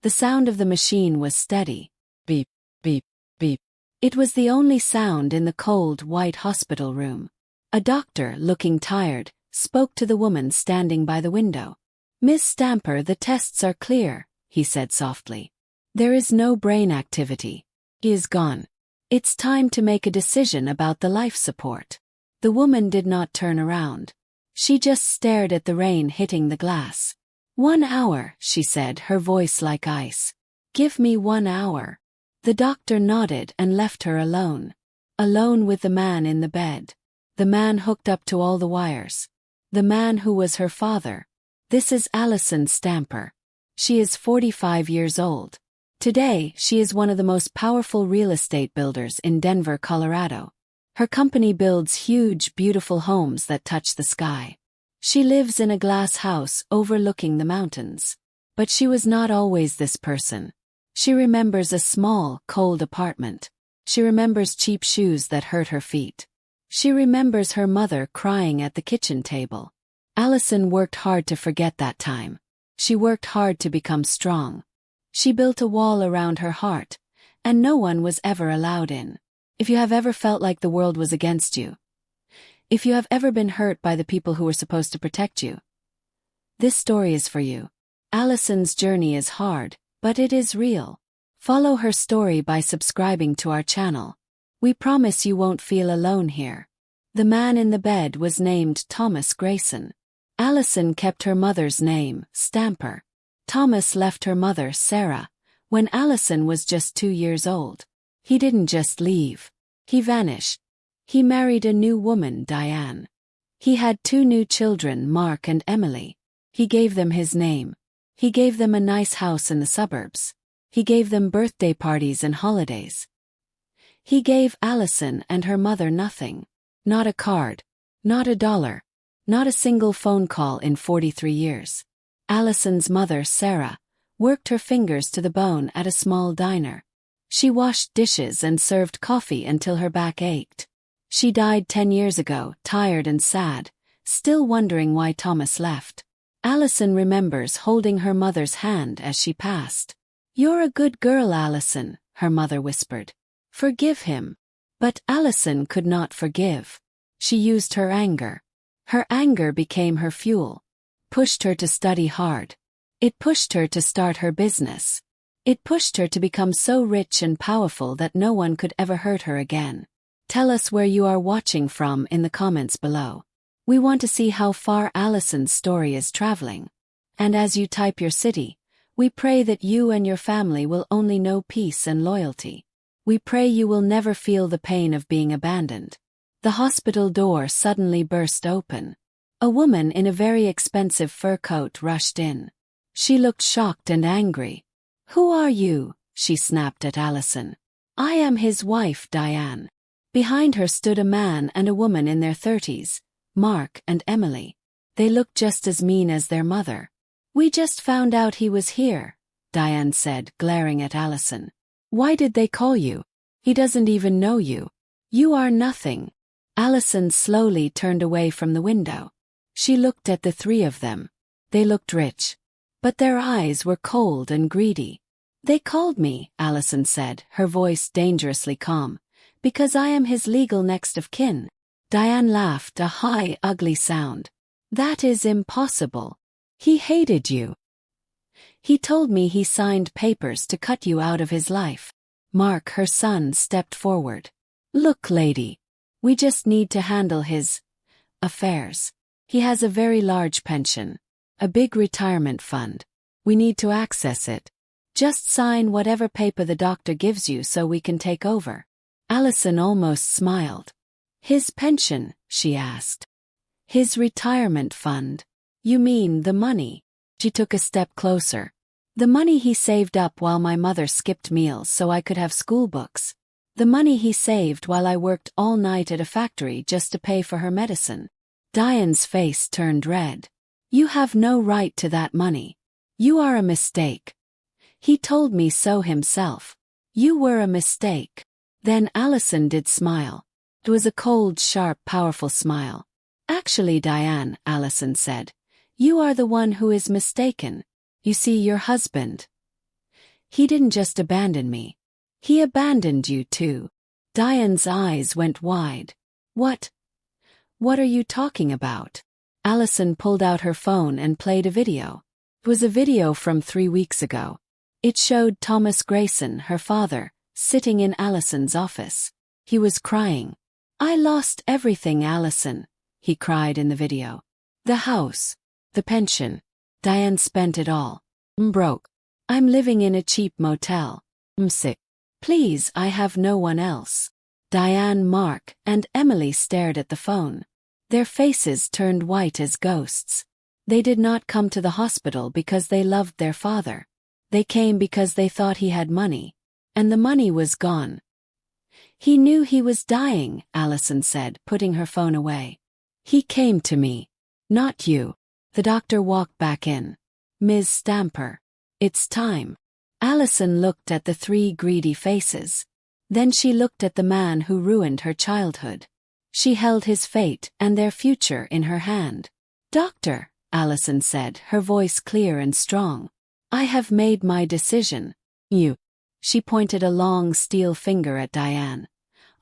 The sound of the machine was steady. Beep, beep, beep. It was the only sound in the cold, white hospital room. A doctor, looking tired, spoke to the woman standing by the window. "Miss Stamper, the tests are clear," he said softly. "There is no brain activity. He is gone. It's time to make a decision about the life support." The woman did not turn around. She just stared at the rain hitting the glass. "1 hour," she said, her voice like ice. "Give me 1 hour." The doctor nodded and left her alone. Alone with the man in the bed. The man hooked up to all the wires. The man who was her father. "This is Allison Stamper. She is 45 years old. Today, she is one of the most powerful real estate builders in Denver, Colorado. Her company builds huge, beautiful homes that touch the sky. She lives in a glass house overlooking the mountains. But she was not always this person. She remembers a small, cold apartment. She remembers cheap shoes that hurt her feet. She remembers her mother crying at the kitchen table. Allison worked hard to forget that time. She worked hard to become strong. She built a wall around her heart, and no one was ever allowed in. If you have ever felt like the world was against you, if you have ever been hurt by the people who were supposed to protect you, this story is for you. Allison's journey is hard, but it is real. Follow her story by subscribing to our channel. We promise you won't feel alone here. The man in the bed was named Thomas Grayson. Allison kept her mother's name, Stamper. Thomas left her mother, Sarah, when Allison was just 2 years old. He didn't just leave. He vanished. He married a new woman, Diane. He had 2 new children, Mark and Emily. He gave them his name. He gave them a nice house in the suburbs. He gave them birthday parties and holidays. He gave Allison and her mother nothing. Not a card. Not a dollar. Not a single phone call in 43 years. Allison's mother, Sarah, worked her fingers to the bone at a small diner. She washed dishes and served coffee until her back ached. She died 10 years ago, tired and sad, still wondering why Thomas left. Allison remembers holding her mother's hand as she passed. "You're a good girl, Allison," her mother whispered. "Forgive him." But Allison could not forgive. She used her anger. Her anger became her fuel. Pushed her to study hard. It pushed her to start her business. It pushed her to become so rich and powerful that no one could ever hurt her again. Tell us where you are watching from in the comments below. We want to see how far Allison's story is traveling. And as you type your city, we pray that you and your family will only know peace and loyalty. We pray you will never feel the pain of being abandoned. The hospital door suddenly burst open. A woman in a very expensive fur coat rushed in. She looked shocked and angry. "Who are you?" she snapped at Allison. "I am his wife, Diane." Behind her stood a man and a woman in their 30s, Mark and Emily. They looked just as mean as their mother. "We just found out he was here," Diane said, glaring at Allison. "Why did they call you? He doesn't even know you. You are nothing." Allison slowly turned away from the window. She looked at the 3 of them. They looked rich. But their eyes were cold and greedy. "They called me," Allison said, her voice dangerously calm, "because I am his legal next of kin." Diane laughed, a high, ugly sound. "That is impossible. He hated you. He told me he signed papers to cut you out of his life." Mark, her son, stepped forward. "Look, lady. We just need to handle his affairs. He has a very large pension. A big retirement fund. We need to access it. Just sign whatever paper the doctor gives you so we can take over." Allison almost smiled. "His pension?" she asked. "His retirement fund. You mean the money?" She took a step closer. "The money he saved up while my mother skipped meals so I could have school books. The money he saved while I worked all night at a factory just to pay for her medicine." Diane's face turned red. "You have no right to that money. You are a mistake. He told me so himself. You were a mistake." Then Allison did smile. It was a cold, sharp, powerful smile. "Actually, Diane," Allison said, "you are the one who is mistaken. You see, your husband, He didn't just abandon me. He abandoned you too. Diane's eyes went wide. What? What are you talking about? Allison pulled out her phone and played a video. It was a video from 3 weeks ago. It showed Thomas Grayson, her father, sitting in Allison's office. He was crying. I lost everything, Allison, he cried in the video. The house. The pension. Diane spent it all. I'm broke. I'm living in a cheap motel. I'm sick. Please, I have no one else. Diane, Mark, and Emily stared at the phone. Their faces turned white as ghosts. They did not come to the hospital because they loved their father. They came because they thought he had money. And the money was gone. He knew he was dying, Allison said, putting her phone away. He came to me. Not you. The doctor walked back in. Ms. Stamper. It's time. Allison looked at the 3 greedy faces. Then she looked at the man who ruined her childhood. She held his fate and their future in her hand. Doctor, Allison said, her voice clear and strong. I have made my decision. You. She pointed a long steel finger at Diane.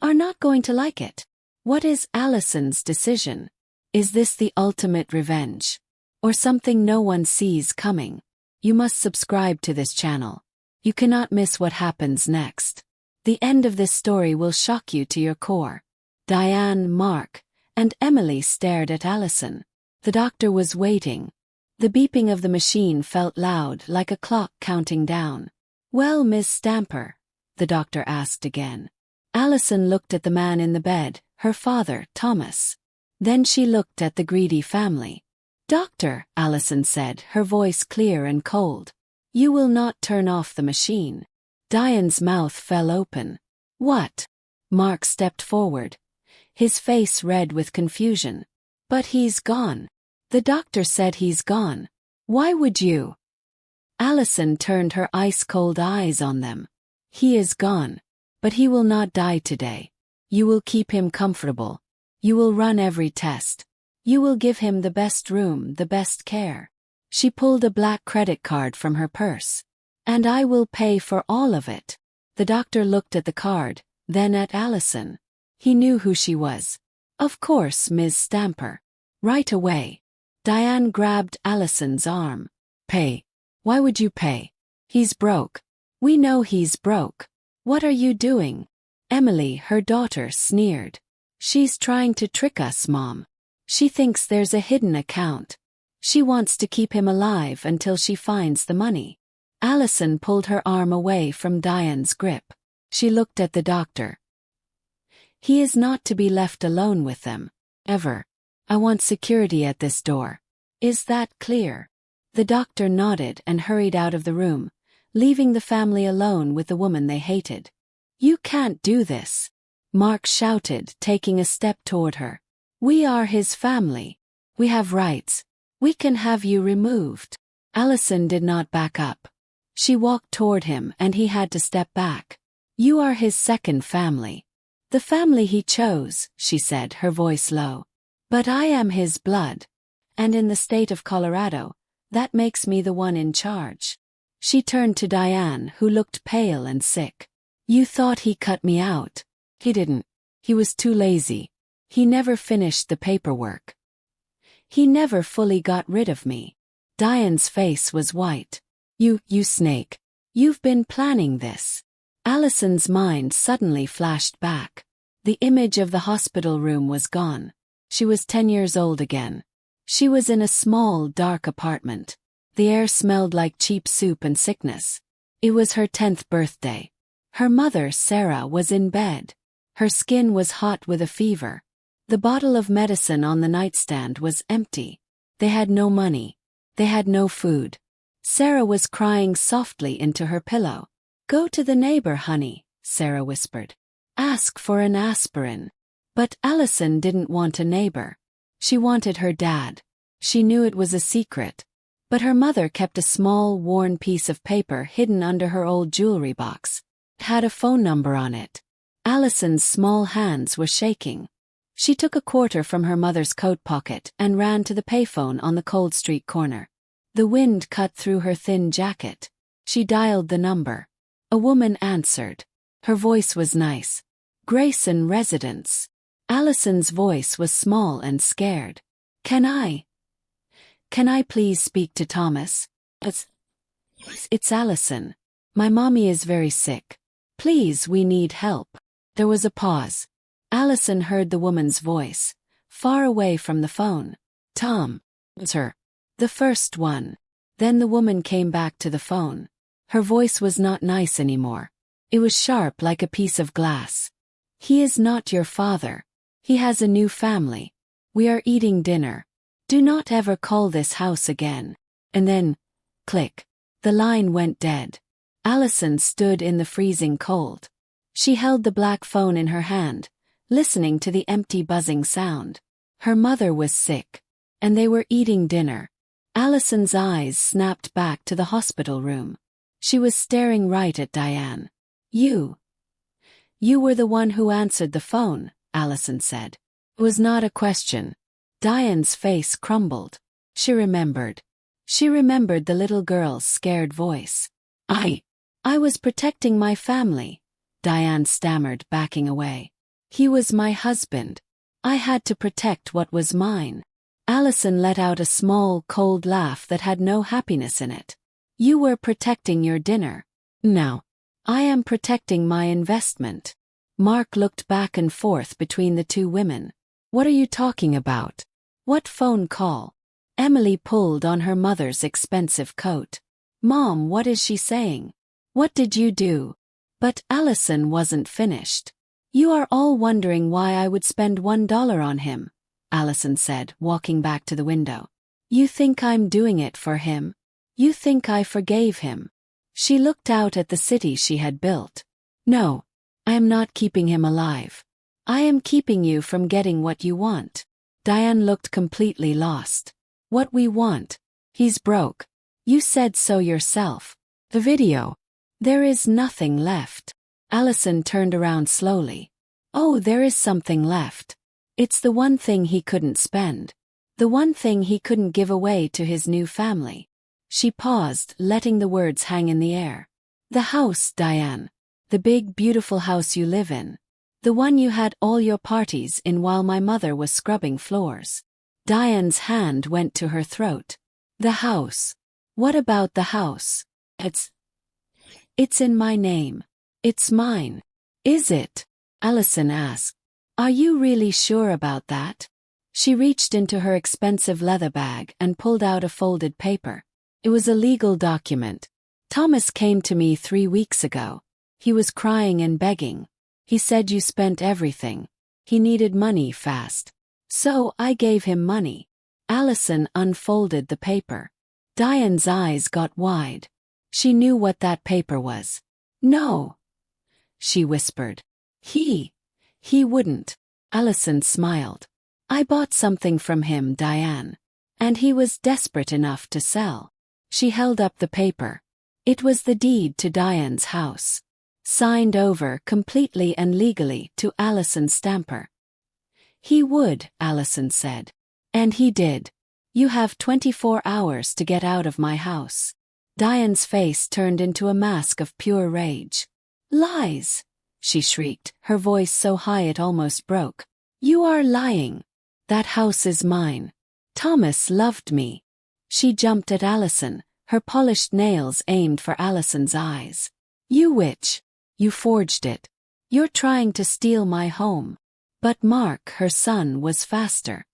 Are not going to like it. What is Allison's decision? Is this the ultimate revenge? Or something no one sees coming? You must subscribe to this channel. You cannot miss what happens next. The end of this story will shock you to your core. Diane, Mark, and Emily stared at Allison. The doctor was waiting. The beeping of the machine felt loud, like a clock counting down. Well, Miss Stamper? The doctor asked again. Allison looked at the man in the bed, her father, Thomas. Then she looked at the greedy family. Doctor, Allison said, her voice clear and cold. You will not turn off the machine. Diane's mouth fell open. What? Mark stepped forward. His face red with confusion. But he's gone. The doctor said he's gone. Why would you? Allison turned her ice-cold eyes on them. He is gone. But he will not die today. You will keep him comfortable. You will run every test. You will give him the best room, the best care. She pulled a black credit card from her purse. And I will pay for all of it. The doctor looked at the card, then at Allison. He knew who she was. Of course, Ms. Stamper. Right away. Diane grabbed Allison's arm. Pay. Why would you pay? He's broke. We know he's broke. What are you doing? Emily, her daughter, sneered. She's trying to trick us, Mom. She thinks there's a hidden account. She wants to keep him alive until she finds the money. Allison pulled her arm away from Diane's grip. She looked at the doctor. He is not to be left alone with them. Ever. I want security at this door. Is that clear? The doctor nodded and hurried out of the room, leaving the family alone with the woman they hated. You can't do this. Mark shouted, taking a step toward her. We are his family. We have rights. We can have you removed. Allison did not back up. She walked toward him and he had to step back. You are his second family. The family he chose, she said, her voice low. But I am his blood. And in the state of Colorado, that makes me the one in charge. She turned to Diane, who looked pale and sick. You thought he cut me out. He didn't. He was too lazy. He never finished the paperwork. He never fully got rid of me. Diane's face was white. You snake. You've been planning this. Allison's mind suddenly flashed back. The image of the hospital room was gone. She was 10 years old again. She was in a small, dark apartment. The air smelled like cheap soup and sickness. It was her 10th birthday. Her mother, Sarah, was in bed. Her skin was hot with a fever. The bottle of medicine on the nightstand was empty. They had no money. They had no food. Sarah was crying softly into her pillow. Go to the neighbor, honey, Sarah whispered. Ask for an aspirin. But Allison didn't want a neighbor. She wanted her dad. She knew it was a secret. But her mother kept a small, worn piece of paper hidden under her old jewelry box. It had a phone number on it. Allison's small hands were shaking. She took a quarter from her mother's coat pocket and ran to the payphone on the cold street corner. The wind cut through her thin jacket. She dialed the number. A woman answered. Her voice was nice. Grayson Residence. Allison's voice was small and scared. Can I please speak to Thomas? It's Allison. My mommy is very sick. Please, we need help. There was a pause. Allison heard the woman's voice, far away from the phone. Tom. Sir. The first one. Then the woman came back to the phone. Her voice was not nice anymore. It was sharp like a piece of glass. He is not your father. He has a new family. We are eating dinner. Do not ever call this house again. And then, click. The line went dead. Allison stood in the freezing cold. She held the black phone in her hand, listening to the empty buzzing sound. Her mother was sick. And they were eating dinner. Allison's eyes snapped back to the hospital room. She was staring right at Diane. You were the one who answered the phone, Allison said. It was not a question. Diane's face crumbled. She remembered. She remembered the little girl's scared voice. I was protecting my family, Diane stammered, backing away. He was my husband. I had to protect what was mine. Allison let out a small, cold laugh that had no happiness in it. You were protecting your dinner. Now, I am protecting my investment. Mark looked back and forth between the two women. What are you talking about? What phone call? Emily pulled on her mother's expensive coat. Mom, what is she saying? What did you do? But Allison wasn't finished. You are all wondering why I would spend $1 on him, Allison said, walking back to the window. You think I'm doing it for him? You think I forgave him? She looked out at the city she had built. No, I am not keeping him alive. I am keeping you from getting what you want. Diane looked completely lost. What we want? He's broke. You said so yourself. The video. There is nothing left. Allison turned around slowly. Oh, there is something left. It's the one thing he couldn't spend. The one thing he couldn't give away to his new family. She paused, letting the words hang in the air. The house, Diane. The big, beautiful house you live in. The one you had all your parties in while my mother was scrubbing floors. Diane's hand went to her throat. The house. What about the house? It's in my name. It's mine. Is it? Allison asked. Are you really sure about that? She reached into her expensive leather bag and pulled out a folded paper. It was a legal document. Thomas came to me 3 weeks ago. He was crying and begging. He said you spent everything. He needed money fast. So I gave him money. Allison unfolded the paper. Diane's eyes got wide. She knew what that paper was. No, she whispered. He wouldn't. Allison smiled. I bought something from him, Diane. And he was desperate enough to sell. She held up the paper. It was the deed to Diane's house. Signed over completely and legally to Allison Stamper. He would, Allison said. And he did. You have 24 hours to get out of my house. Diane's face turned into a mask of pure rage. Lies! She shrieked, her voice so high it almost broke. You are lying. That house is mine. Thomas loved me. She jumped at Allison, her polished nails aimed for Allison's eyes. You witch. You forged it. You're trying to steal my home. But Mark, her son, was faster.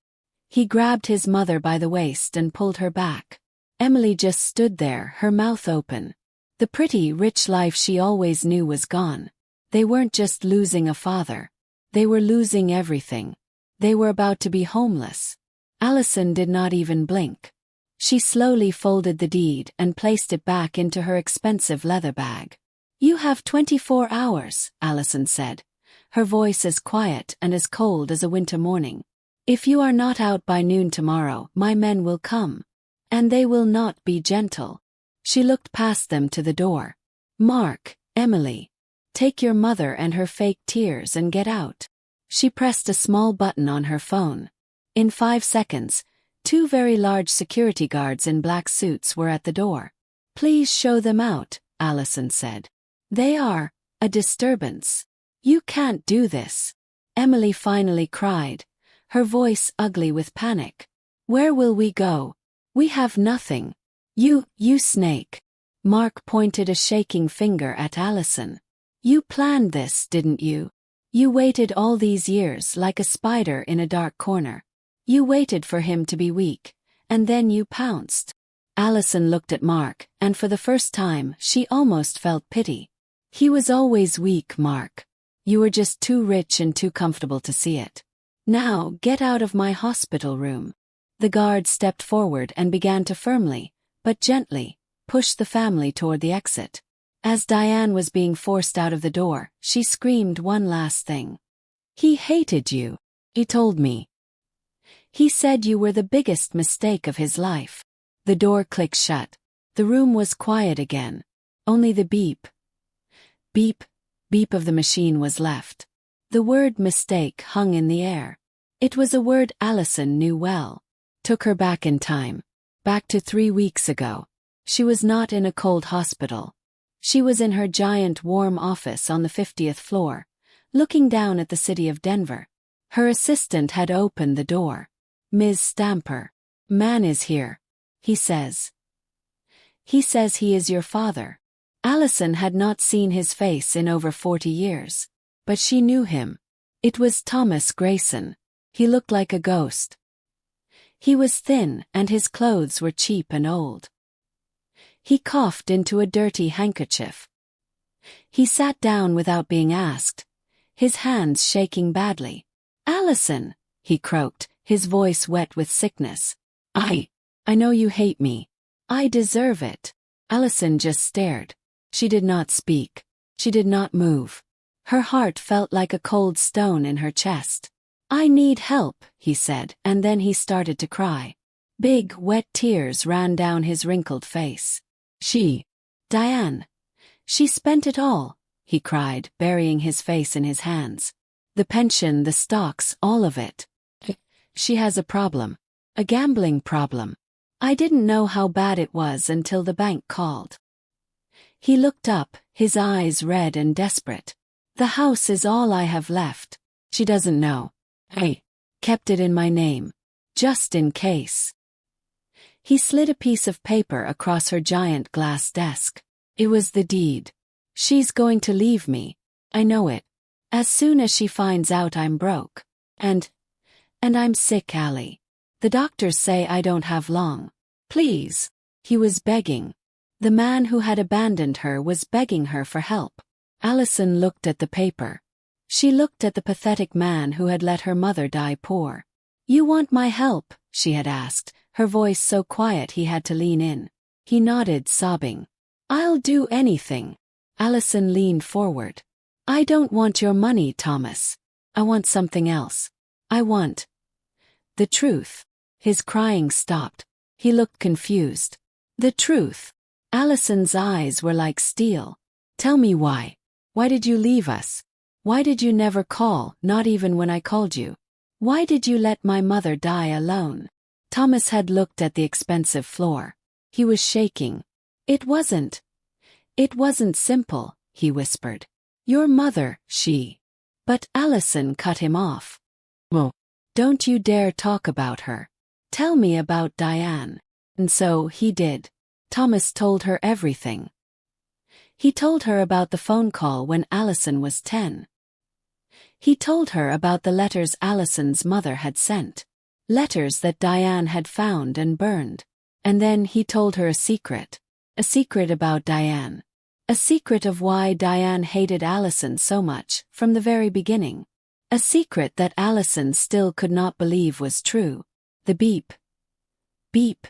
He grabbed his mother by the waist and pulled her back. Emily just stood there, her mouth open. The pretty, rich life she always knew was gone. They weren't just losing a father. They were losing everything. They were about to be homeless. Allison did not even blink. She slowly folded the deed and placed it back into her expensive leather bag. You have 24 hours, Allison said, her voice as quiet and as cold as a winter morning. If you are not out by noon tomorrow, my men will come. And they will not be gentle. She looked past them to the door. Mark, Emily, take your mother and her fake tears and get out. She pressed a small button on her phone. In 5 seconds, 2 very large security guards in black suits were at the door. Please show them out, Allison said. They are a disturbance. You can't do this. Emily finally cried, her voice ugly with panic. Where will we go? We have nothing. You snake. Mark pointed a shaking finger at Allison. You planned this, didn't you? You waited all these years like a spider in a dark corner. You waited for him to be weak, and then you pounced. Allison looked at Mark, and for the first time she almost felt pity. He was always weak, Mark. You were just too rich and too comfortable to see it. Now get out of my hospital room. The guard stepped forward and began to firmly, but gently, push the family toward the exit. As Diane was being forced out of the door, she screamed one last thing. He hated you. He told me. He said you were the biggest mistake of his life. The door clicked shut. The room was quiet again. Only the beep, beep of the machine was left. The word mistake hung in the air. It was a word Allison knew well. Took her back in time. Back to 3 weeks ago. She was not in a cold hospital. She was in her giant warm office on the 50th floor, looking down at the city of Denver. Her assistant had opened the door. Ms. Stamper. Man is here. He says. He says he is your father. Allison had not seen his face in over 40 years. But she knew him. It was Thomas Grayson. He looked like a ghost. He was thin and his clothes were cheap and old. He coughed into a dirty handkerchief. He sat down without being asked, his hands shaking badly. Allison, he croaked, his voice wet with sickness. I know you hate me. I deserve it. Allison just stared. She did not speak. She did not move. Her heart felt like a cold stone in her chest. I need help, he said, and then he started to cry. Big, wet tears ran down his wrinkled face. Diane. She spent it all, he cried, burying his face in his hands. The pension, the stocks, all of it. She has a problem. A gambling problem. I didn't know how bad it was until the bank called. He looked up, his eyes red and desperate. The house is all I have left. She doesn't know. I kept it in my name. Just in case. He slid a piece of paper across her giant glass desk. It was the deed. She's going to leave me. I know it. As soon as she finds out I'm broke. And I'm sick, Allie. The doctors say I don't have long. Please. He was begging. The man who had abandoned her was begging her for help. Allison looked at the paper. She looked at the pathetic man who had let her mother die poor. You want my help? She had asked, her voice so quiet he had to lean in. He nodded, sobbing. I'll do anything. Allison leaned forward. I don't want your money, Thomas. I want something else. I want the truth. His crying stopped. He looked confused. The truth. Allison's eyes were like steel. Tell me why. Why did you leave us? Why did you never call, not even when I called you? Why did you let my mother die alone? Thomas had looked at the expensive floor. He was shaking. It wasn't simple, he whispered. Your mother, she. But Allison cut him off. Well, don't you dare talk about her. Tell me about Diane. And so he did. Thomas told her everything. He told her about the phone call when Allison was 10. He told her about the letters Allison's mother had sent. Letters that Diane had found and burned. And then he told her a secret. A secret about Diane. A secret of why Diane hated Allison so much from the very beginning. A secret that Allison still could not believe was true. The beep. Beep.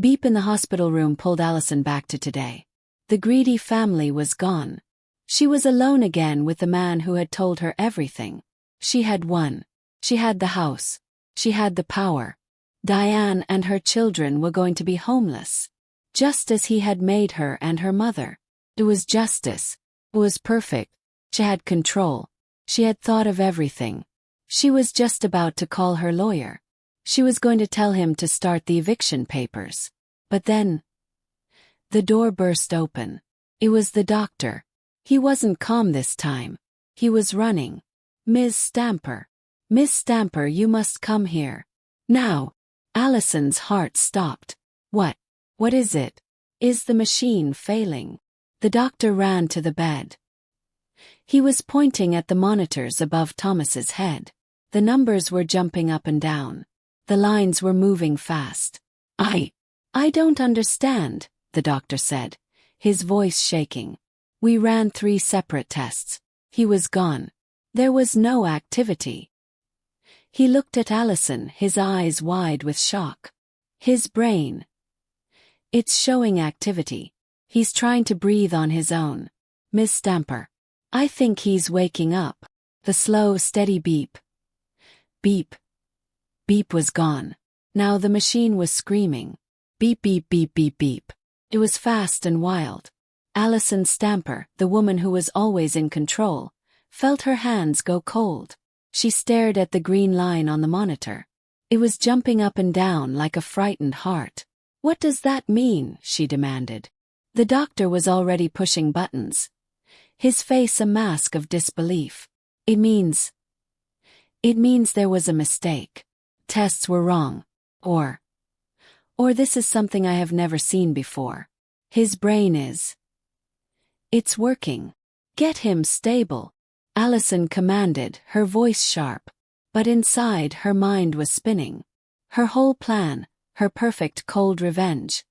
Beep in the hospital room pulled Allison back to today. The greedy family was gone. She was alone again with the man who had told her everything. She had won. She had the house. She had the power. Diane and her children were going to be homeless. Just as he had made her and her mother. It was justice. It was perfect. She had control. She had thought of everything. She was just about to call her lawyer. She was going to tell him to start the eviction papers. But then The door burst open. It was the doctor. He wasn't calm this time. He was running. Ms. Stamper. Miss Stamper, you must come here. Now. Allison's heart stopped. What is it? Is the machine failing? The doctor ran to the bed. He was pointing at the monitors above Thomas's head. The numbers were jumping up and down. The lines were moving fast. I don't understand, the doctor said, his voice shaking. We ran 3 separate tests. He was gone. There was no activity. He looked at Allison, his eyes wide with shock. His brain. It's showing activity. He's trying to breathe on his own. Miss Stamper. I think he's waking up. The slow, steady beep. Beep. Beep was gone. Now the machine was screaming. Beep, beep, beep, beep, beep. It was fast and wild. Allison Stamper, the woman who was always in control, felt her hands go cold. She stared at the green line on the monitor. It was jumping up and down like a frightened heart. What does that mean? She demanded. The doctor was already pushing buttons. His face a mask of disbelief. It means there was a mistake. Tests were wrong. Or this is something I have never seen before. His brain it's working. Get him stable. Allison commanded, her voice sharp. But inside her mind was spinning. Her whole plan, her perfect cold revenge.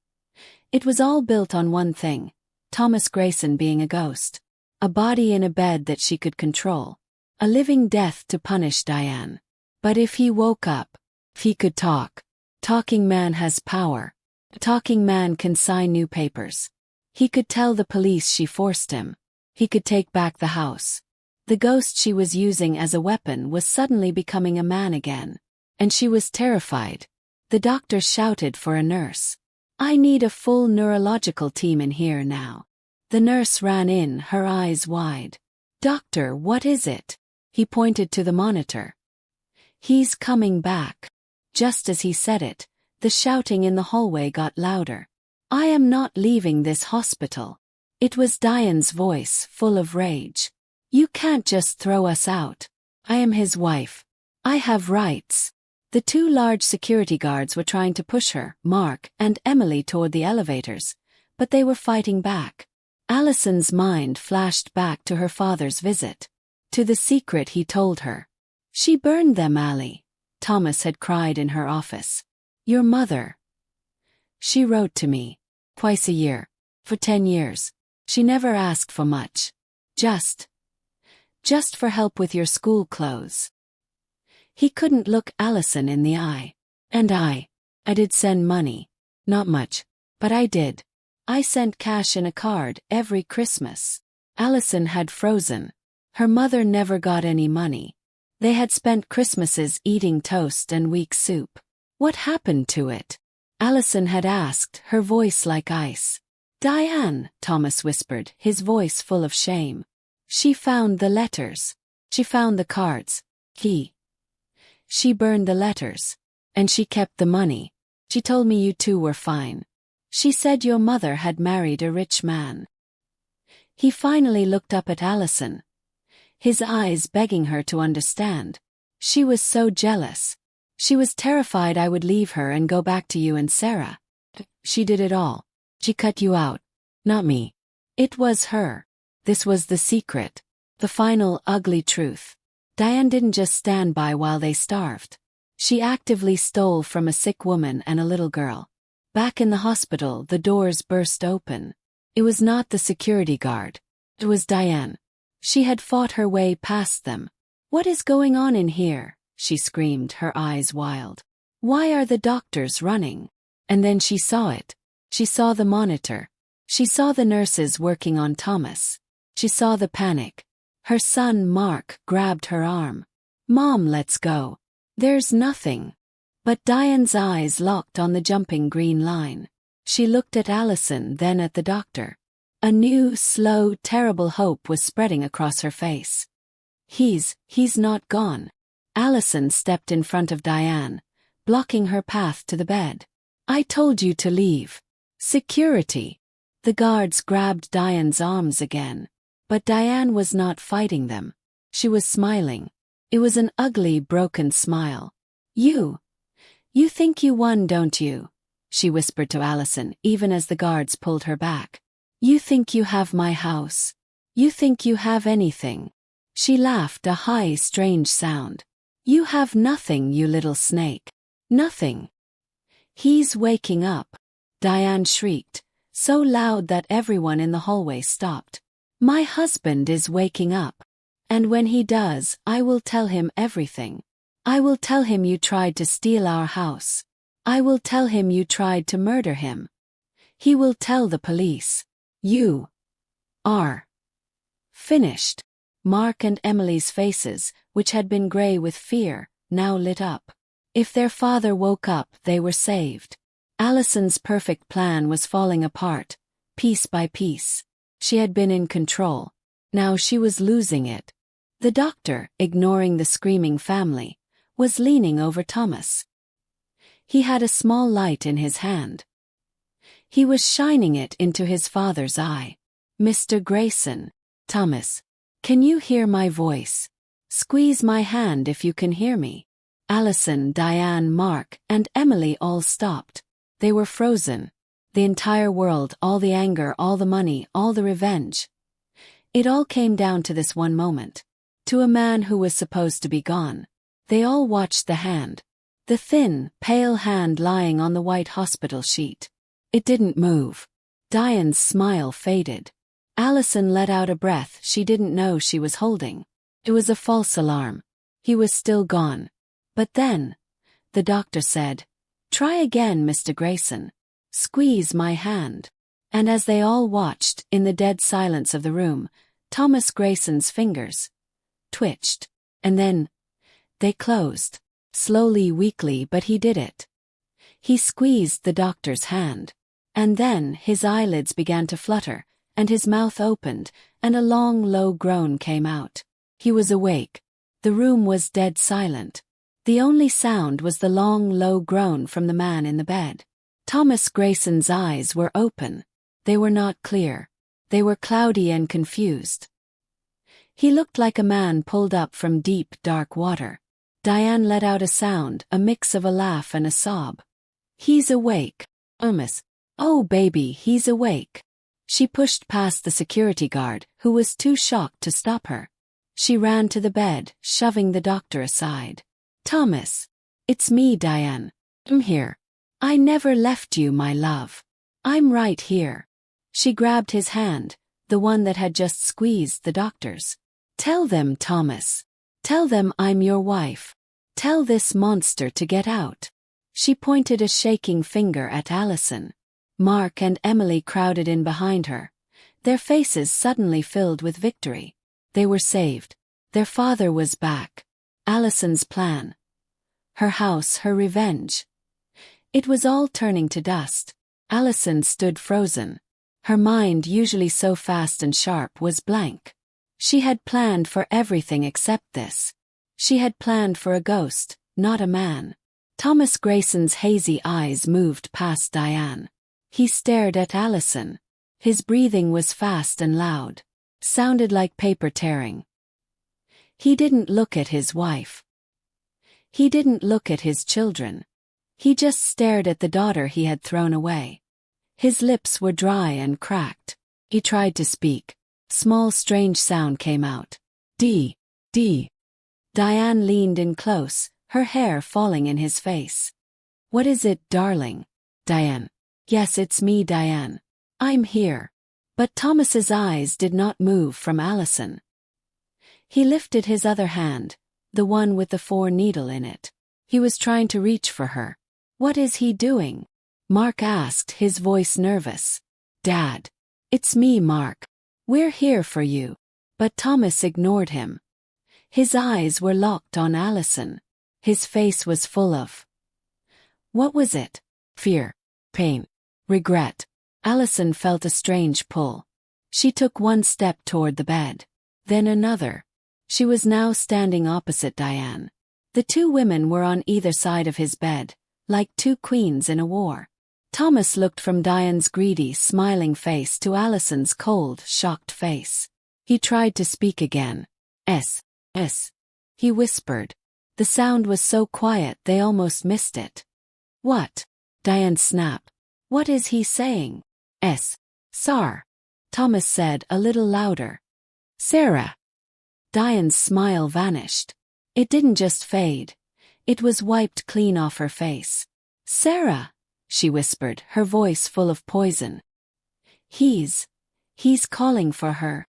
It was all built on one thing. Thomas Grayson being a ghost. A body in a bed that she could control. A living death to punish Diane. But if he woke up, if he could talk. Talking man has power. Talking man can sign new papers. He could tell the police she forced him. He could take back the house. The ghost she was using as a weapon was suddenly becoming a man again. And she was terrified. The doctor shouted for a nurse. I need a full neurological team in here now. The nurse ran in, her eyes wide. Doctor, what is it? He pointed to the monitor. He's coming back. Just as he said it, the shouting in the hallway got louder. I am not leaving this hospital. It was Diane's voice, full of rage. You can't just throw us out. I am his wife. I have rights. The 2 large security guards were trying to push her, Mark, and Emily toward the elevators, but they were fighting back. Allison's mind flashed back to her father's visit. To the secret he told her. She burned them, Allie. Thomas had cried in her office. Your mother. She wrote to me. Twice a year. For 10 years. She never asked for much. Just for help with your school clothes. He couldn't look Allison in the eye. And I did send money. Not much. But I did. I sent cash in a card every Christmas. Allison had frozen. Her mother never got any money. They had spent Christmases eating toast and weak soup. What happened to it? Allison had asked, her voice like ice. Diane, Thomas whispered, his voice full of shame. She found the letters. She found the cards. She burned the letters. And she kept the money. She told me you 2 were fine. She said your mother had married a rich man. He finally looked up at Allison. His eyes begging her to understand. She was so jealous. She was terrified I would leave her and go back to you and Sarah. She did it all. She cut you out. Not me. It was her. This was the secret. The final ugly truth. Diane didn't just stand by while they starved. She actively stole from a sick woman and a little girl. Back in the hospital, the doors burst open. It was not the security guard. It was Diane. She had fought her way past them. What is going on in here? She screamed, her eyes wild. Why are the doctors running? And then she saw it. She saw the monitor. She saw the nurses working on Thomas. She saw the panic. Her son, Mark, grabbed her arm. Mom, let's go. There's nothing. But Diane's eyes locked on the jumping green line. She looked at Allison, then at the doctor. A new, slow, terrible hope was spreading across her face. He's not gone. Allison stepped in front of Diane, blocking her path to the bed. I told you to leave. Security. The guards grabbed Diane's arms again. But Diane was not fighting them. She was smiling. It was an ugly, broken smile. You think you won, don't you? She whispered to Allison, even as the guards pulled her back. You think you have my house. You think you have anything. She laughed, a high, strange sound. You have nothing, you little snake. Nothing. He's waking up, Diane shrieked, so loud that everyone in the hallway stopped. My husband is waking up. And when he does, I will tell him everything. I will tell him you tried to steal our house. I will tell him you tried to murder him. He will tell the police. You are finished. Mark and Emily's faces, which had been gray with fear, now lit up. If their father woke up, they were saved. Allison's perfect plan was falling apart, piece by piece. She had been in control. Now she was losing it. The doctor, ignoring the screaming family, was leaning over Thomas. He had a small light in his hand. He was shining it into his father's eye. Mr. Grayson, Thomas, can you hear my voice? Squeeze my hand if you can hear me. Allison, Diane, Mark, and Emily all stopped. They were frozen. The entire world, all the anger, all the money, all the revenge. It all came down to this one moment. To a man who was supposed to be gone. They all watched the hand. The thin, pale hand lying on the white hospital sheet. It didn't move. Diane's smile faded. Allison let out a breath she didn't know she was holding. It was a false alarm. He was still gone. But then, the doctor said, "Try again, Mr. Grayson. Squeeze my hand." And as they all watched, in the dead silence of the room, Thomas Grayson's fingers twitched. And then, they closed. Slowly, weakly, but he did it. He squeezed the doctor's hand. And then, his eyelids began to flutter, and his mouth opened, and a long, low groan came out. He was awake. The room was dead silent. The only sound was the long, low groan from the man in the bed. Thomas Grayson's eyes were open. They were not clear. They were cloudy and confused. He looked like a man pulled up from deep, dark water. Diane let out a sound, a mix of a laugh and a sob. He's awake. Oh baby, he's awake. She pushed past the security guard, who was too shocked to stop her. She ran to the bed, shoving the doctor aside. Thomas. It's me, Diane. I'm here. I never left you, my love. I'm right here. She grabbed his hand, the one that had just squeezed the doctor's. Tell them, Thomas. Tell them I'm your wife. Tell this monster to get out. She pointed a shaking finger at Allison. Mark and Emily crowded in behind her. Their faces suddenly filled with victory. They were saved. Their father was back. Allison's plan. Her house, her revenge. It was all turning to dust. Allison stood frozen. Her mind, usually so fast and sharp, was blank. She had planned for everything except this. She had planned for a ghost, not a man. Thomas Grayson's hazy eyes moved past Diane. He stared at Allison. His breathing was fast and loud. Sounded like paper tearing. He didn't look at his wife. He didn't look at his children. He just stared at the daughter he had thrown away. His lips were dry and cracked. He tried to speak. Small strange sound came out. D. Diane leaned in close, her hair falling in his face. What is it, darling? Diane. Yes, it's me, Diane. I'm here. But Thomas's eyes did not move from Allison. He lifted his other hand, the one with the 4 needle in it. He was trying to reach for her. What is he doing? Mark asked, his voice nervous. Dad. It's me, Mark. We're here for you. But Thomas ignored him. His eyes were locked on Allison. His face was full of... What was it? Fear. Pain. Regret. Allison felt a strange pull. She took one step toward the bed. Then another. She was now standing opposite Diane. The 2 women were on either side of his bed, like 2 queens in a war. Thomas looked from Diane's greedy, smiling face to Allison's cold, shocked face. He tried to speak again. S. He whispered. The sound was so quiet they almost missed it. What? Diane snapped. What is he saying? Sar. Thomas said a little louder. Sarah. Diane's smile vanished. It didn't just fade. It was wiped clean off her face. Sarah, she whispered, her voice full of poison. He's calling for her.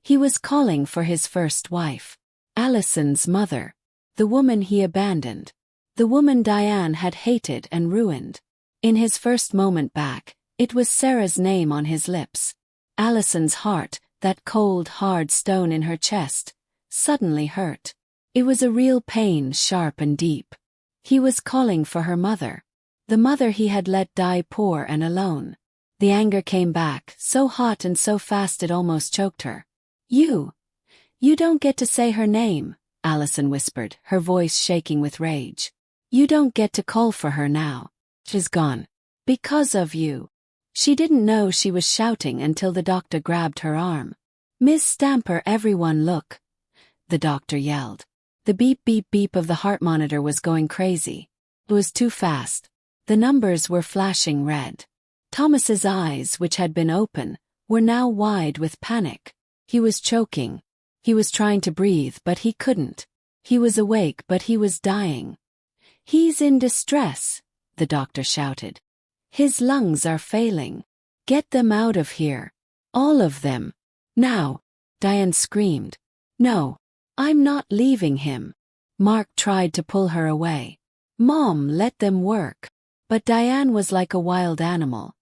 He was calling for his first wife. Allison's mother. The woman he abandoned. The woman Diane had hated and ruined. In his first moment back, it was Sarah's name on his lips. Allison's heart, that cold, hard stone in her chest, suddenly hurt. It was a real pain, sharp and deep. He was calling for her mother. The mother he had let die poor and alone. The anger came back, so hot and so fast it almost choked her. You don't get to say her name, Allison whispered, her voice shaking with rage. You don't get to call for her now. She's gone. Because of you. She didn't know she was shouting until the doctor grabbed her arm. Miss Stamper, everyone look. The doctor yelled. The beep beep beep of the heart monitor was going crazy. It was too fast. The numbers were flashing red. Thomas's eyes, which had been open, were now wide with panic. He was choking. He was trying to breathe, but he couldn't. He was awake, but he was dying. He's in distress, the doctor shouted. His lungs are failing. Get them out of here. All of them. Now, Diane screamed. No, I'm not leaving him. Mark tried to pull her away. Mom, let them work. But Diane was like a wild animal.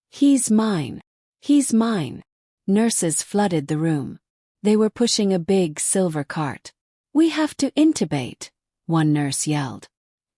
He's mine. He's mine. Nurses flooded the room. They were pushing a big silver cart. We have to intubate, one nurse yelled.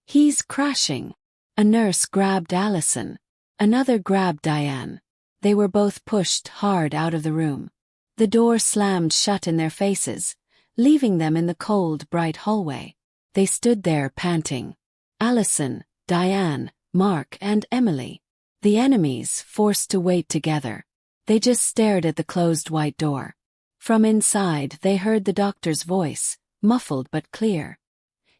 He's crashing. A nurse grabbed Allison. Another grabbed Diane. They were both pushed hard out of the room. The door slammed shut in their faces, leaving them in the cold, bright hallway. They stood there panting. Allison, Diane, Mark, and Emily. The enemies, forced to wait together. They just stared at the closed white door. From inside, they heard the doctor's voice, muffled but clear.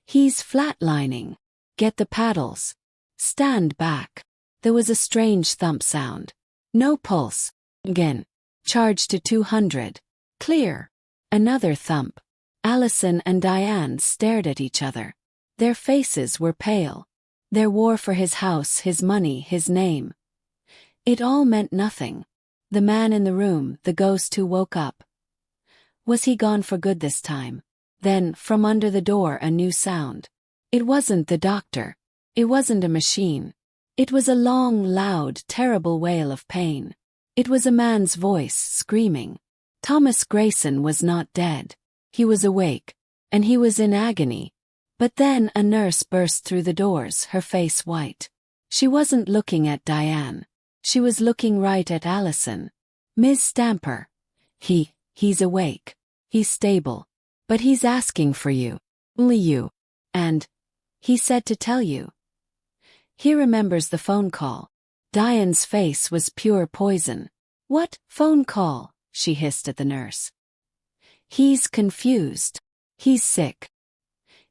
He's flatlining. Get the paddles. Stand back. There was a strange thump sound. No pulse. Again. Charge to 200. Clear. Another thump. Allison and Diane stared at each other. Their faces were pale. Their war for his house, his money, his name. It all meant nothing. The man in the room, the ghost who woke up. Was he gone for good this time? Then, from under the door, a new sound. It wasn't the doctor. It wasn't a machine. It was a long, loud, terrible wail of pain. It was a man's voice, screaming. Thomas Grayson was not dead. He was awake, and he was in agony. But then a nurse burst through the doors, her face white. She wasn't looking at Diane. She was looking right at Allison. Ms. Stamper. He's awake. He's stable. But he's asking for you. Only you. And he said to tell you. He remembers the phone call. Diane's face was pure poison. What phone call? She hissed at the nurse. He's confused. He's sick.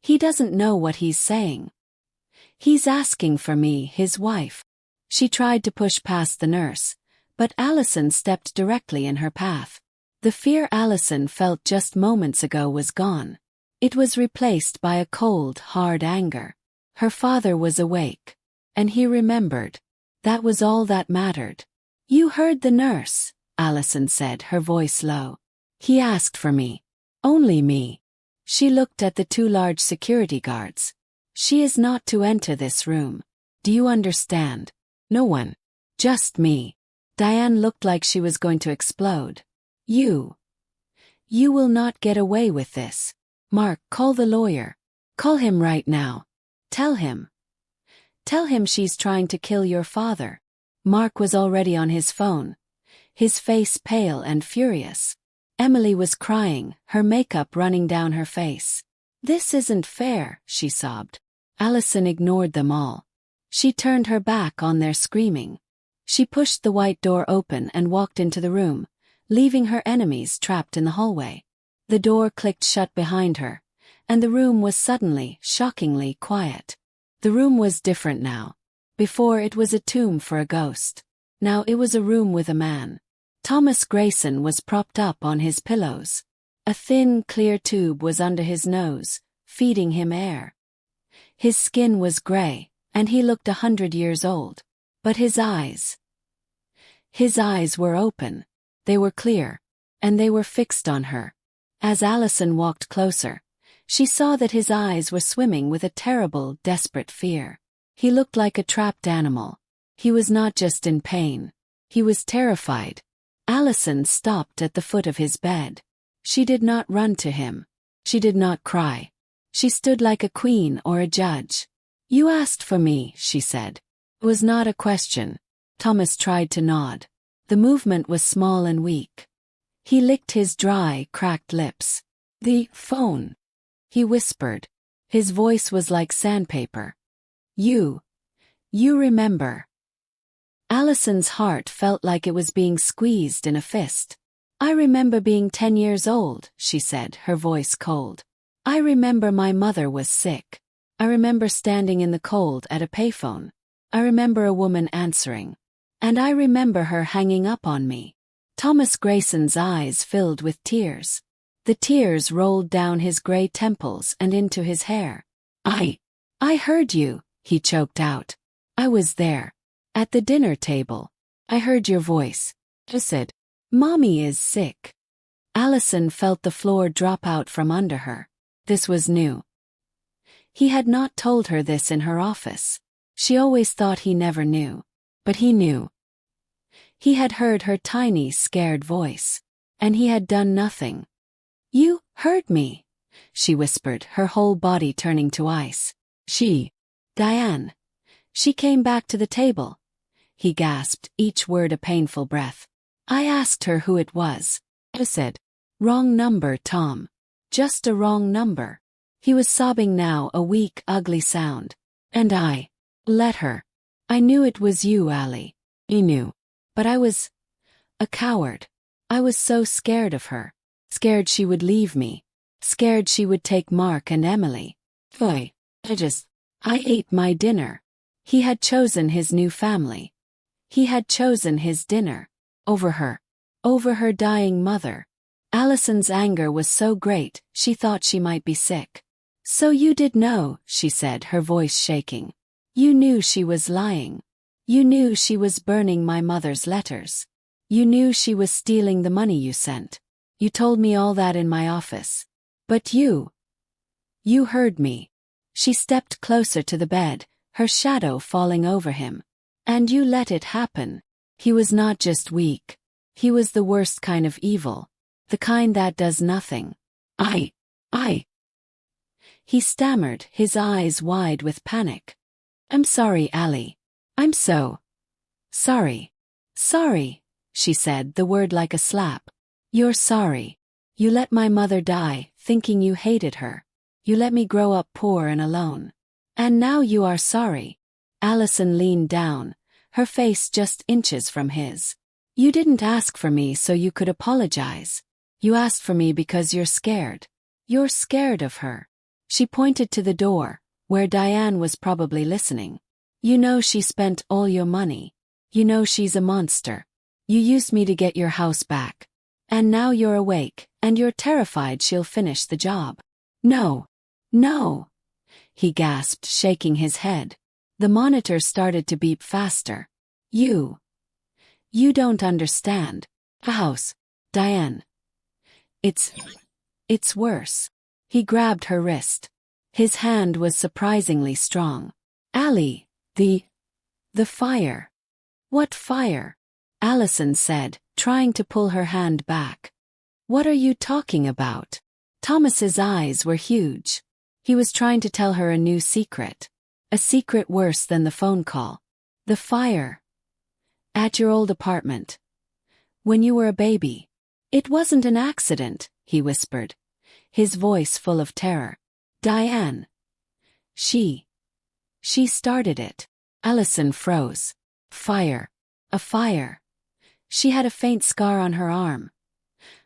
He doesn't know what he's saying. He's asking for me, his wife. She tried to push past the nurse, but Allison stepped directly in her path. The fear Allison felt just moments ago was gone. It was replaced by a cold, hard anger. Her father was awake. And he remembered. That was all that mattered. You heard the nurse, Allison said, her voice low. He asked for me. Only me. She looked at the two large security guards. She is not to enter this room. Do you understand? No one. Just me. Diane looked like she was going to explode. You will not get away with this. Mark, call the lawyer. Call him right now. Tell him she's trying to kill your father. Mark was already on his phone, his face pale and furious. Emily was crying, her makeup running down her face. This isn't fair, she sobbed. Allison ignored them all. She turned her back on their screaming. She pushed the white door open and walked into the room, leaving her enemies trapped in the hallway. The door clicked shut behind her, and the room was suddenly, shockingly quiet. The room was different now. Before it was a tomb for a ghost. Now it was a room with a man. Thomas Grayson was propped up on his pillows. A thin, clear tube was under his nose, feeding him air. His skin was gray, and he looked 100 years old. But his eyes were open. They were clear, and they were fixed on her. As Allison walked closer, she saw that his eyes were swimming with a terrible, desperate fear. He looked like a trapped animal. He was not just in pain. He was terrified. Allison stopped at the foot of his bed. She did not run to him. She did not cry. She stood like a queen or a judge. "You asked for me," she said. It was not a question. Thomas tried to nod. The movement was small and weak. He licked his dry, cracked lips. "The phone," he whispered. His voice was like sandpaper. You remember." Allison's heart felt like it was being squeezed in a fist. "I remember being 10 years old," she said, her voice cold. "I remember my mother was sick. I remember standing in the cold at a payphone. I remember a woman answering. And I remember her hanging up on me." Thomas Grayson's eyes filled with tears. The tears rolled down his gray temples and into his hair. I heard you," he choked out. "I was there. At the dinner table. I heard your voice. You said, 'Mommy is sick.'" Allison felt the floor drop out from under her. This was new. He had not told her this in her office. She always thought he never knew. But he knew. He had heard her tiny, scared voice. And he had done nothing. "You heard me," she whispered, her whole body turning to ice. Diane. She came back to the table." He gasped, each word a painful breath. "I asked her who it was." I said, "Wrong number, Tom. Just a wrong number." He was sobbing now, a weak, ugly sound. "And I let her. I knew it was you, Allie. He knew. But I was a coward. I was so scared of her. Scared she would leave me. Scared she would take Mark and Emily. I ate my dinner." He had chosen his new family. He had chosen his dinner. Over her dying mother. Allison's anger was so great, she thought she might be sick. "So you did know," she said, her voice shaking. "You knew she was lying. You knew she was burning my mother's letters. You knew she was stealing the money you sent. You told me all that in my office. But you heard me." She stepped closer to the bed, her shadow falling over him. "And you let it happen." He was not just weak. He was the worst kind of evil. The kind that does nothing. I. He stammered, his eyes wide with panic. "I'm sorry, Allie. I'm so sorry." "Sorry," she said, the word like a slap. "You're sorry. You let my mother die, thinking you hated her. You let me grow up poor and alone. And now you are sorry." Allison leaned down, her face just inches from his. "You didn't ask for me so you could apologize. You asked for me because you're scared. You're scared of her." She pointed to the door, where Diane was probably listening. "You know she spent all your money. You know she's a monster. You used me to get your house back. And now you're awake, and you're terrified she'll finish the job." No, he gasped, shaking his head. The monitor started to beep faster. You don't understand. The house, Diane. It's worse." He grabbed her wrist. His hand was surprisingly strong. "Allie, the fire." "What fire?" Allison said, trying to pull her hand back. "What are you talking about?" Thomas's eyes were huge. He was trying to tell her a new secret. A secret worse than the phone call. "The fire. At your old apartment. When you were a baby. It wasn't an accident," he whispered, his voice full of terror. "Diane. She started it." Allison froze. Fire. A fire. She had a faint scar on her arm.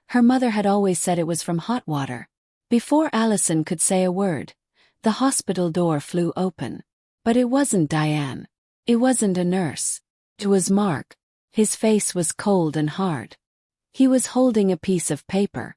Her mother had always said it was from hot water. Before Allison could say a word, the hospital door flew open. But it wasn't Diane. It wasn't a nurse. It was Mark. His face was cold and hard. He was holding a piece of paper.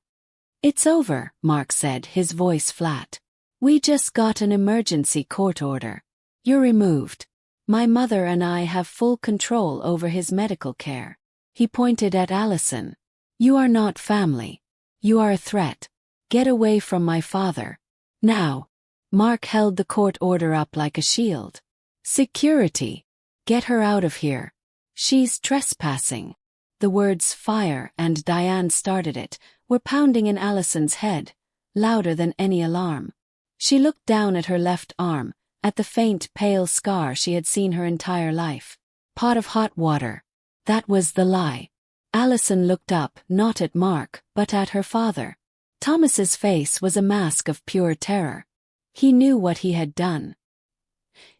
"It's over," Mark said, his voice flat. "We just got an emergency court order. You're removed. My mother and I have full control over his medical care." He pointed at Allison. "You are not family. You are a threat. Get away from my father. Now." Mark held the court order up like a shield. "Security. Get her out of here. She's trespassing." The words "fire" and "Diane started it" were pounding in Allison's head, louder than any alarm. She looked down at her left arm, at the faint, pale scar she had seen her entire life. Pot of hot water. That was the lie. Allison looked up, not at Mark, but at her father. Thomas's face was a mask of pure terror. He knew what he had done.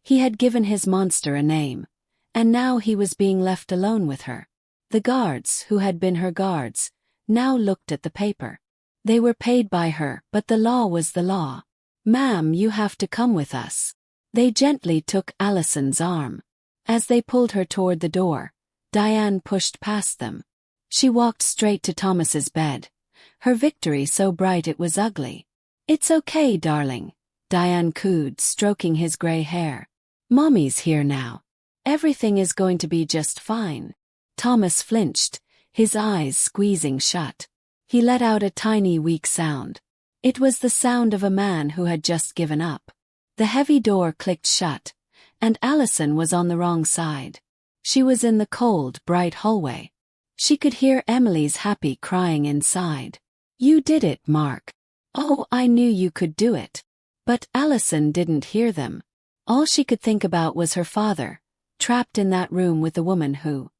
He had given his monster a name, and now he was being left alone with her. The guards, who had been her guards, now looked at the paper. They were paid by her, but the law was the law. "Ma'am, you have to come with us." They gently took Allison's arm. As they pulled her toward the door, Diane pushed past them. She walked straight to Thomas's bed, her victory so bright it was ugly. "It's okay, darling," Diane cooed, stroking his gray hair. "Mommy's here now. Everything is going to be just fine." Thomas flinched, his eyes squeezing shut. He let out a tiny, weak sound. It was the sound of a man who had just given up. The heavy door clicked shut, and Allison was on the wrong side. She was in the cold, bright hallway. She could hear Emily's happy crying inside. "You did it, Mark. Oh, I knew you could do it." But Allison didn't hear them. All she could think about was her father, trapped in that room with the woman who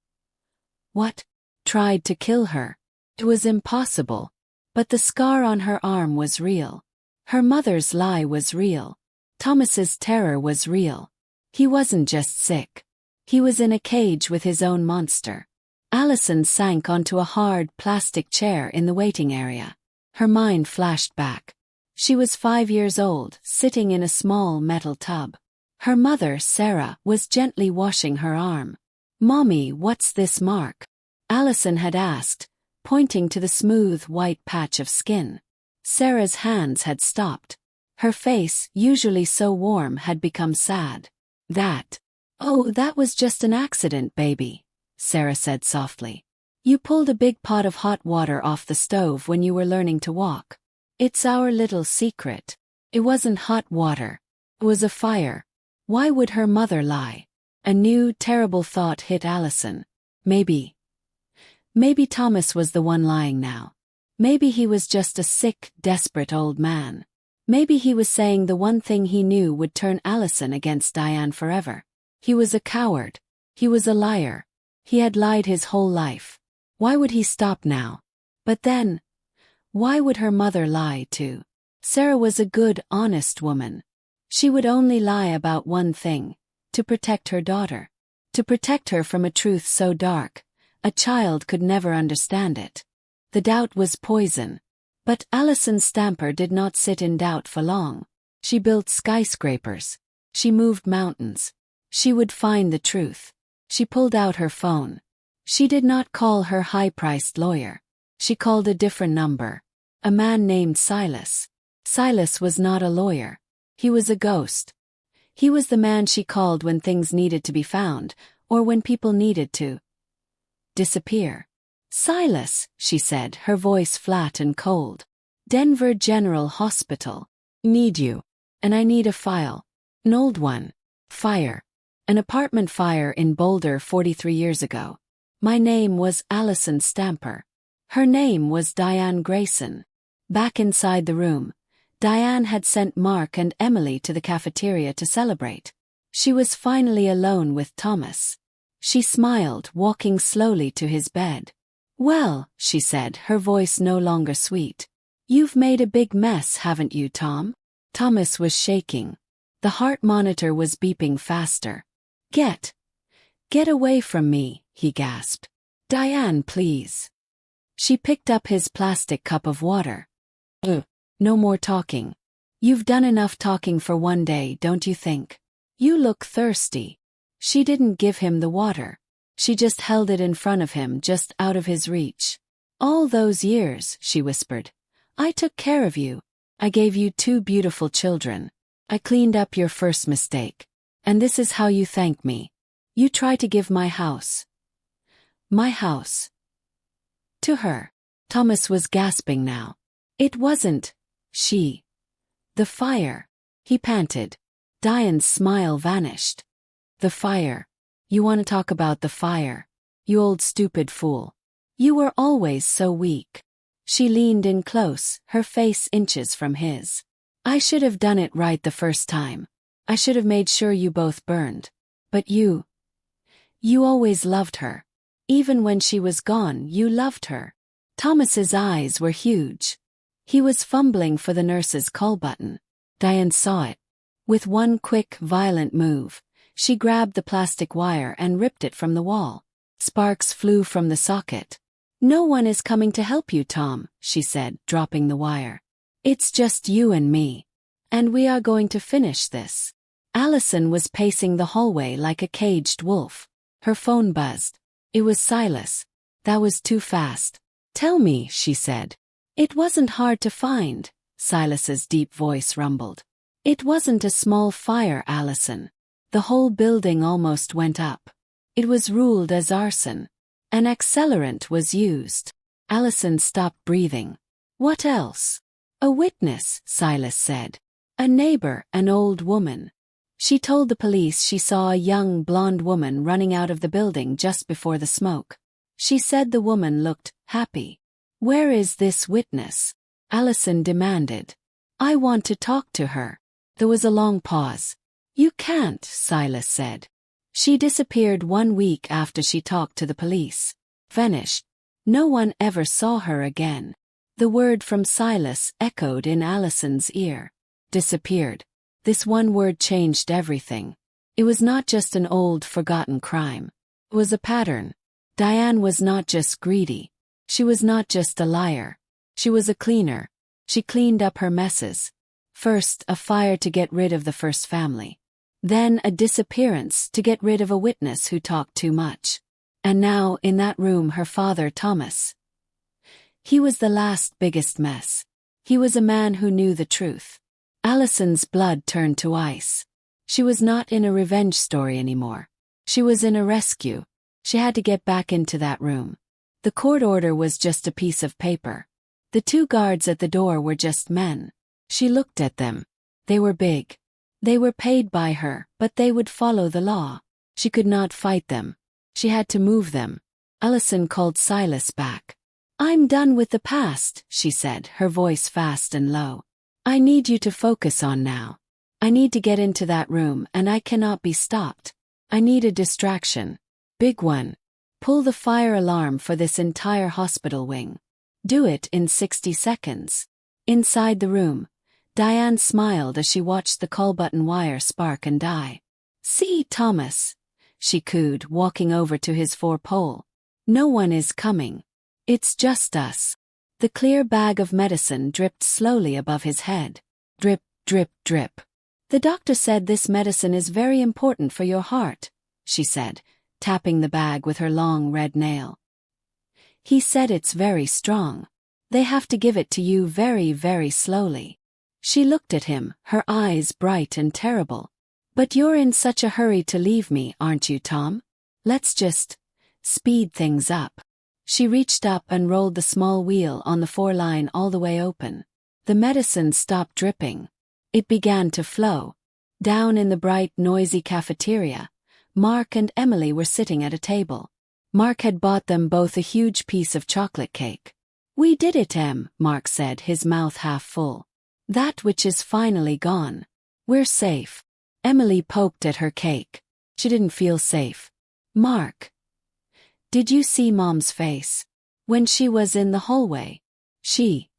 tried to kill her. It was impossible. But the scar on her arm was real. Her mother's lie was real. Thomas's terror was real. He wasn't just sick. He was in a cage with his own monster. Allison sank onto a hard, plastic chair in the waiting area. Her mind flashed back. She was 5 years old, sitting in a small metal tub. Her mother, Sarah, was gently washing her arm. "Mommy, what's this mark?" Allison had asked, pointing to the smooth, white patch of skin. Sarah's hands had stopped. Her face, usually so warm, had become sad. "Oh, that was just an accident, baby," Sarah said softly. "You pulled a big pot of hot water off the stove when you were learning to walk. It's our little secret." It wasn't hot water. It was a fire. Why would her mother lie? A new, terrible thought hit Allison. Maybe Thomas was the one lying now. Maybe he was just a sick, desperate old man. Maybe he was saying the one thing he knew would turn Allison against Diane forever. He was a coward. He was a liar. He had lied his whole life. Why would he stop now? But then, why would her mother lie too? Sarah was a good, honest woman. She would only lie about one thing: to protect her daughter. To protect her from a truth so dark, a child could never understand it. The doubt was poison. But Allison Stamper did not sit in doubt for long. She built skyscrapers. She moved mountains. She would find the truth. She pulled out her phone. She did not call her high-priced lawyer. She called a different number. A man named Silas. Silas was not a lawyer. He was a ghost. He was the man she called when things needed to be found, or when people needed to disappear. "Silas," she said, her voice flat and cold. "Denver General Hospital. Need you. And I need a file. An old one. Fire. An apartment fire in Boulder 43 years ago. My name was Allison Stamper. Her name was Diane Grayson." Back inside the room, Diane had sent Mark and Emily to the cafeteria to celebrate. She was finally alone with Thomas. She smiled, walking slowly to his bed. "Well," she said, her voice no longer sweet. "You've made a big mess, haven't you, Tom?" Thomas was shaking. The heart monitor was beeping faster. Get away from me, he gasped. Diane, please. She picked up his plastic cup of water. No more talking. You've done enough talking for one day, don't you think? You look thirsty. She didn't give him the water. She just held it in front of him, just out of his reach. All those years, she whispered. I took care of you. I gave you 2 beautiful children. I cleaned up your first mistake. And this is how you thank me. You try to give my house. My house. To her. Thomas was gasping now. It wasn't she. The fire. He panted. Diane's smile vanished. The fire. You want to talk about the fire? You old stupid fool. You were always so weak. She leaned in close, her face inches from his. I should have done it right the first time. I should have made sure you both burned. But you always loved her. Even when she was gone, you loved her. Thomas's eyes were huge. He was fumbling for the nurse's call button. Diane saw it. With one quick, violent move, she grabbed the plastic wire and ripped it from the wall. Sparks flew from the socket. No one is coming to help you, Tom, she said, dropping the wire. It's just you and me. And we are going to finish this. Allison was pacing the hallway like a caged wolf. Her phone buzzed. It was Silas. That was too fast. Tell me, she said. It wasn't hard to find, Silas's deep voice rumbled. It wasn't a small fire, Allison. The whole building almost went up. It was ruled as arson. An accelerant was used. Allison stopped breathing. What else? A witness, Silas said. A neighbor, an old woman. She told the police she saw a young blonde woman running out of the building just before the smoke. She said the woman looked happy. Where is this witness? Allison demanded. I want to talk to her. There was a long pause. You can't, Silas said. She disappeared 1 week after she talked to the police. Vanished. No one ever saw her again. The word from Silas echoed in Allison's ear. Disappeared. This one word changed everything. It was not just an old, forgotten crime. It was a pattern. Diane was not just greedy. She was not just a liar. She was a cleaner. She cleaned up her messes. First, a fire to get rid of the first family. Then a disappearance to get rid of a witness who talked too much. And now, in that room, her father, Thomas. He was the last biggest mess. He was a man who knew the truth. Allison's blood turned to ice. She was not in a revenge story anymore. She was in a rescue. She had to get back into that room. The court order was just a piece of paper. The 2 guards at the door were just men. She looked at them. They were big. They were paid by her, but they would follow the law. She could not fight them. She had to move them. Allison called Silas back. I'm done with the past, she said, her voice fast and low. I need you to focus on now. I need to get into that room and I cannot be stopped. I need a distraction. Big one. Pull the fire alarm for this entire hospital wing. Do it in 60 seconds. Inside the room, Diane smiled as she watched the call button wire spark and die. See, Thomas, she cooed, walking over to his 4-pole. No one is coming. It's just us. The clear bag of medicine dripped slowly above his head. Drip, drip, drip. The doctor said this medicine is very important for your heart, she said, tapping the bag with her long red nail. He said it's very strong. They have to give it to you very, very slowly. She looked at him, her eyes bright and terrible. But you're in such a hurry to leave me, aren't you, Tom? Let's just speed things up. She reached up and rolled the small wheel on the 4-line all the way open. The medicine stopped dripping. It began to flow. Down in the bright, noisy cafeteria, Mark and Emily were sitting at a table. Mark had bought them both a huge piece of chocolate cake. We did it, Em, Mark said, his mouth half full. That which is finally gone. We're safe. Emily poked at her cake. She didn't feel safe. Mark. Did you see Mom's face? When she was in the hallway. She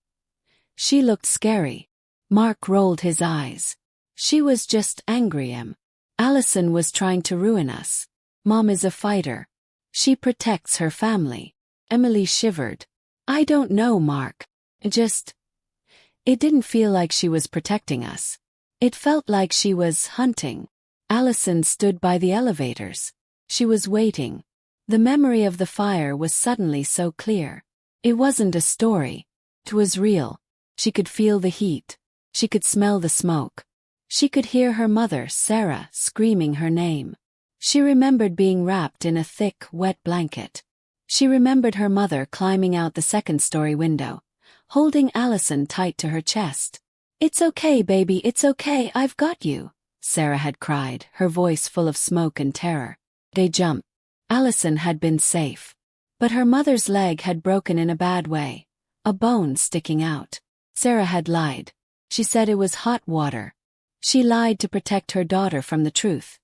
looked scary. Mark rolled his eyes. She was just angry, Em. Allison was trying to ruin us. Mom is a fighter. She protects her family. Emily shivered. I don't know, Mark. It didn't feel like she was protecting us. It felt like she was hunting. Allison stood by the elevators. She was waiting. The memory of the fire was suddenly so clear. It wasn't a story. It was real. She could feel the heat. She could smell the smoke. She could hear her mother, Sarah, screaming her name. She remembered being wrapped in a thick, wet blanket. She remembered her mother climbing out the second-story window, holding Allison tight to her chest. It's okay, baby, it's okay, I've got you, Sarah had cried, her voice full of smoke and terror. They jumped. Allison had been safe. But her mother's leg had broken in a bad way, a bone sticking out. Sarah had lied. She said it was hot water. She lied to protect her daughter from the truth.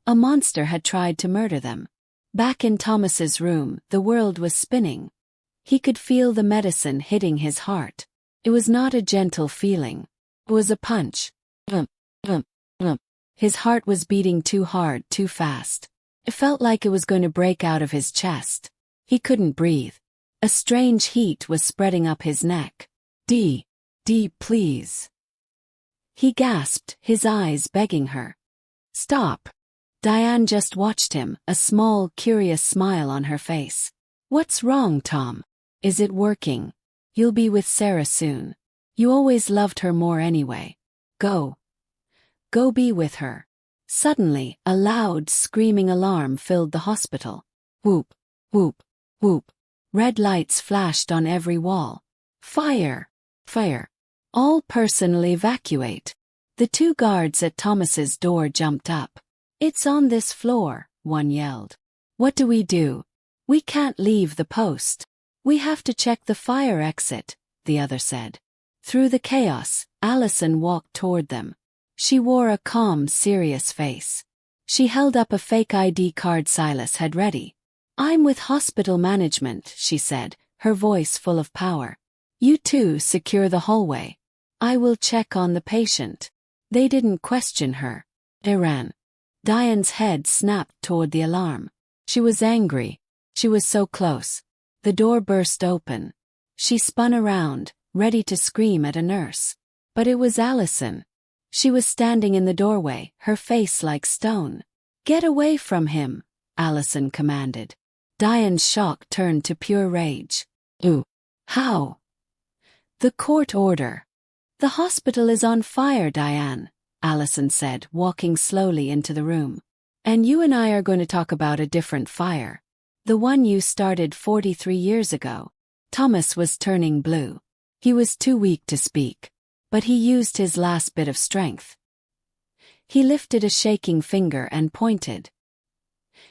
A monster had tried to murder them. Back in Thomas's room, the world was spinning. He could feel the medicine hitting his heart. It was not a gentle feeling. It was a punch. His heart was beating too hard, too fast. It felt like it was going to break out of his chest. He couldn't breathe. A strange heat was spreading up his neck. Dee, please. He gasped, his eyes begging her. Stop. Diane just watched him, a small, curious smile on her face. What's wrong, Tom? Is it working? You'll be with Sarah soon. You always loved her more anyway. Go. Go be with her. Suddenly, a loud, screaming alarm filled the hospital. Whoop, whoop, whoop. Red lights flashed on every wall. Fire! Fire! All personnel evacuate. The two guards at Thomas's door jumped up. It's on this floor, one yelled. What do? We can't leave the post. We have to check the fire exit, the other said. Through the chaos, Allison walked toward them. She wore a calm, serious face. She held up a fake ID card Silas had ready. I'm with hospital management, she said, her voice full of power. You two secure the hallway. I will check on the patient. They didn't question her. They ran. Diane's head snapped toward the alarm. She was angry. She was so close. The door burst open. She spun around, ready to scream at a nurse. But it was Allison. She was standing in the doorway, her face like stone. Get away from him, Allison commanded. Diane's shock turned to pure rage. Ooh. How? The court order. The hospital is on fire, Diane, Allison said, walking slowly into the room. And you and I are going to talk about a different fire. The one you started 43 years ago. Thomas was turning blue. He was too weak to speak. But he used his last bit of strength. He lifted a shaking finger and pointed.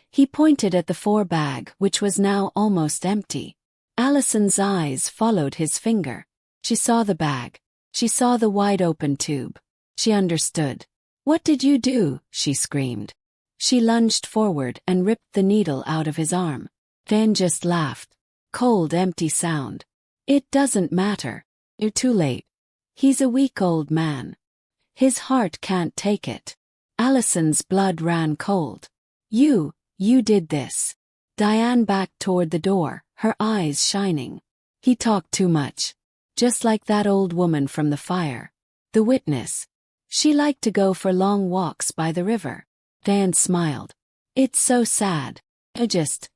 He pointed at the floor bag, which was now almost empty. Allison's eyes followed his finger. She saw the bag. She saw the wide-open tube. She understood. What did you do? She screamed. She lunged forward and ripped the needle out of his arm. Dan just laughed. Cold, empty sound. It doesn't matter. You're too late. He's a weak old man. His heart can't take it. Allison's blood ran cold. You did this. Diane backed toward the door, her eyes shining. He talked too much. Just like that old woman from the fire. The witness. She liked to go for long walks by the river. Dan smiled. It's so sad. I just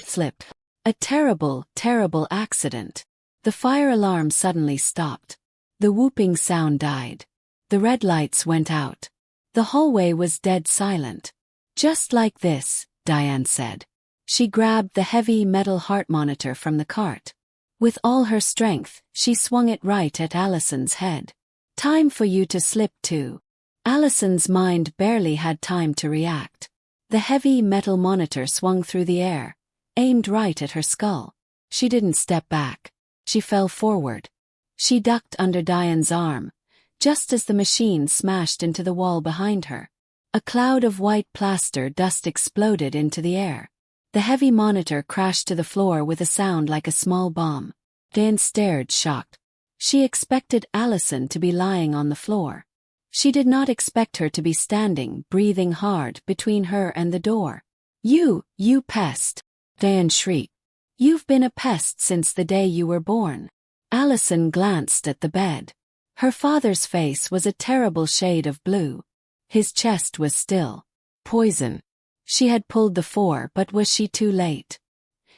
slipped. A terrible, terrible accident. The fire alarm suddenly stopped. The whooping sound died. The red lights went out. The hallway was dead silent. Just like this, Diane said. She grabbed the heavy metal heart monitor from the cart. With all her strength, she swung it right at Allison's head. Time for you to slip too. Allison's mind barely had time to react. The heavy metal monitor swung through the air, aimed right at her skull. She didn't step back. She fell forward. She ducked under Diane's arm, just as the machine smashed into the wall behind her. A cloud of white plaster dust exploded into the air. The heavy monitor crashed to the floor with a sound like a small bomb. Diane stared, shocked. She expected Allison to be lying on the floor. She did not expect her to be standing, breathing hard, between her and the door. You pest! Diane shrieked. You've been a pest since the day you were born. Allison glanced at the bed. Her father's face was a terrible shade of blue. His chest was still. Poison. She had pulled the 4, but was she too late?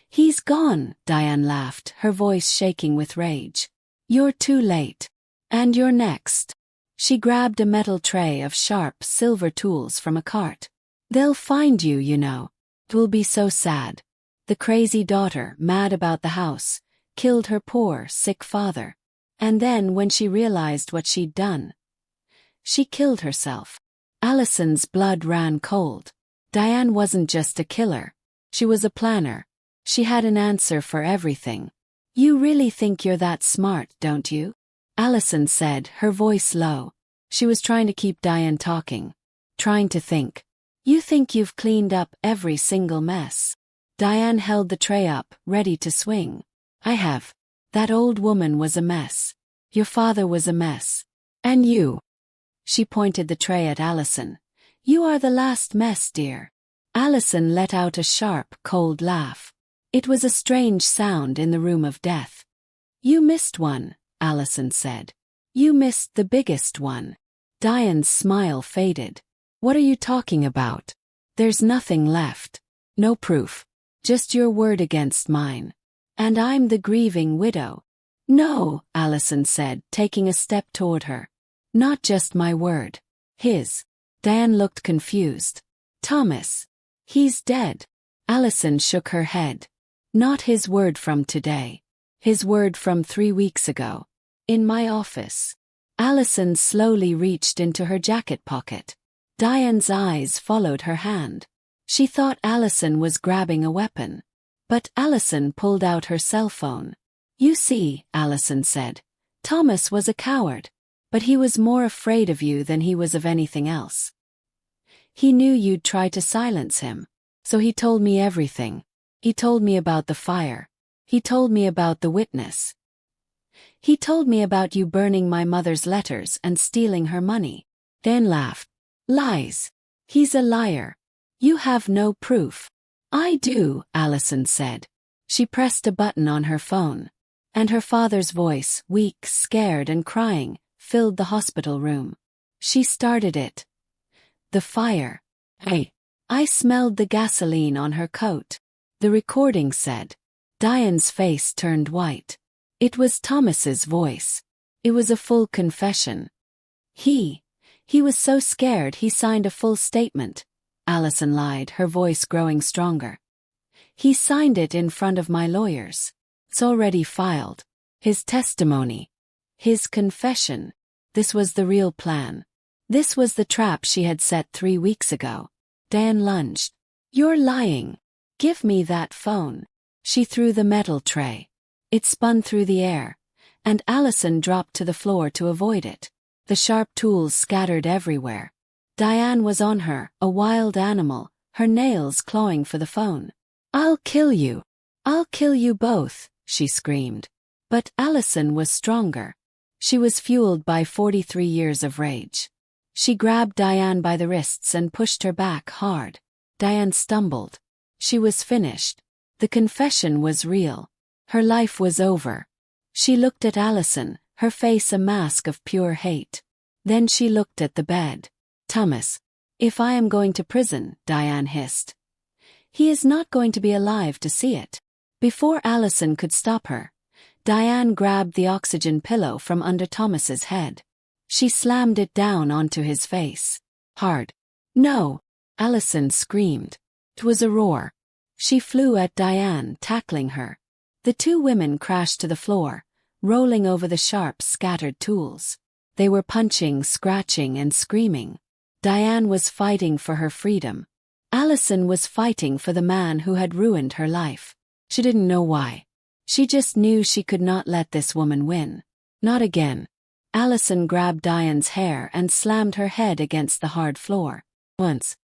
He's gone, Diane laughed, her voice shaking with rage. You're too late. And you're next. She grabbed a metal tray of sharp silver tools from a cart. They'll find you, you know. It'll be so sad. The crazy daughter, mad about the house, killed her poor, sick father. And then when she realized what she'd done, she killed herself. Allison's blood ran cold. Diane wasn't just a killer. She was a planner. She had an answer for everything. You really think you're that smart, don't you? Allison said, her voice low. She was trying to keep Diane talking. Trying to think. You think you've cleaned up every single mess. Diane held the tray up, ready to swing. I have. That old woman was a mess. Your father was a mess. And you. She pointed the tray at Allison. You are the last mess, dear. Allison let out a sharp, cold laugh. It was a strange sound in the room of death. You missed one, Allison said. You missed the biggest one. Diane's smile faded. What are you talking about? There's nothing left. No proof. Just your word against mine. And I'm the grieving widow. No, Allison said, taking a step toward her. Not just my word. His. Diane looked confused. Thomas. He's dead. Allison shook her head. Not his word from today. His word from 3 weeks ago. In my office. Allison slowly reached into her jacket pocket. Diane's eyes followed her hand. She thought Allison was grabbing a weapon. But Allison pulled out her cell phone. You see, Allison said, Thomas was a coward. But he was more afraid of you than he was of anything else. He knew you'd try to silence him. So he told me everything. He told me about the fire. He told me about the witness. He told me about you burning my mother's letters and stealing her money. Dan laughed. Lies. He's a liar. You have no proof. I do, Allison said. She pressed a button on her phone. And her father's voice, weak, scared and crying, filled the hospital room. She started it. The fire. I smelled the gasoline on her coat. The recording said. Diane's face turned white. It was Thomas's voice. It was a full confession. He was so scared he signed a full statement. Allison lied, her voice growing stronger. He signed it in front of my lawyers. It's already filed. His testimony. His confession. This was the real plan. This was the trap she had set 3 weeks ago. Dan lunged. You're lying. Give me that phone. She threw the metal tray. It spun through the air, and Allison dropped to the floor to avoid it. The sharp tools scattered everywhere. Diane was on her, a wild animal, her nails clawing for the phone. I'll kill you. I'll kill you both, she screamed. But Allison was stronger. She was fueled by 43 years of rage. She grabbed Diane by the wrists and pushed her back hard. Diane stumbled. She was finished. The confession was real. Her life was over. She looked at Allison, her face a mask of pure hate. Then she looked at the bed. Thomas. If I am going to prison, Diane hissed. He is not going to be alive to see it. Before Allison could stop her, Diane grabbed the oxygen pillow from under Thomas's head. She slammed it down onto his face. Hard. No! Allison screamed. It was a roar. She flew at Diane, tackling her. The two women crashed to the floor, rolling over the sharp, scattered tools. They were punching, scratching, and screaming. Diane was fighting for her freedom. Allison was fighting for the man who had ruined her life. She didn't know why. She just knew she could not let this woman win. Not again. Allison grabbed Diane's hair and slammed her head against the hard floor. Once.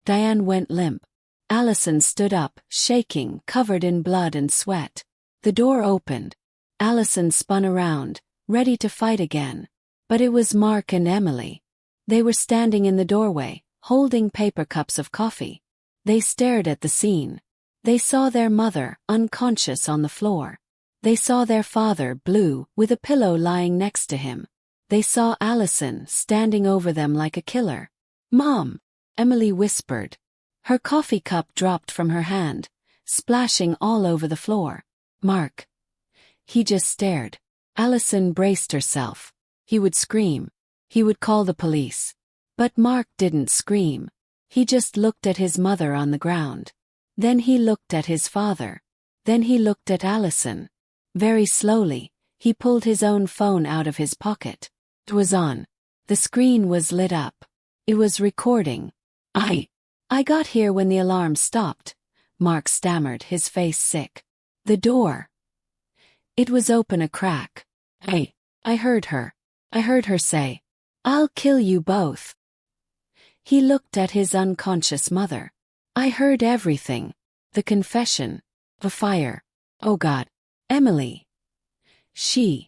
Diane went limp. Allison stood up, shaking, covered in blood and sweat. The door opened. Allison spun around, ready to fight again. But it was Mark and Emily. They were standing in the doorway, holding paper cups of coffee. They stared at the scene. They saw their mother, unconscious on the floor. They saw their father, blue, with a pillow lying next to him. They saw Allison standing over them like a killer. "Mom," Emily whispered. Her coffee cup dropped from her hand, splashing all over the floor. "Mark." He just stared. Allison braced herself. He would scream. He would call the police. But Mark didn't scream. He just looked at his mother on the ground. Then he looked at his father. Then he looked at Allison. Very slowly, he pulled his own phone out of his pocket. It was on. The screen was lit up. It was recording. I got here when the alarm stopped," Mark stammered, his face sick. "The door. It was open a crack. I heard her. I heard her say, 'I'll kill you both.'" He looked at his unconscious mother. "I heard everything. The confession. The fire. Oh God. Emily. She's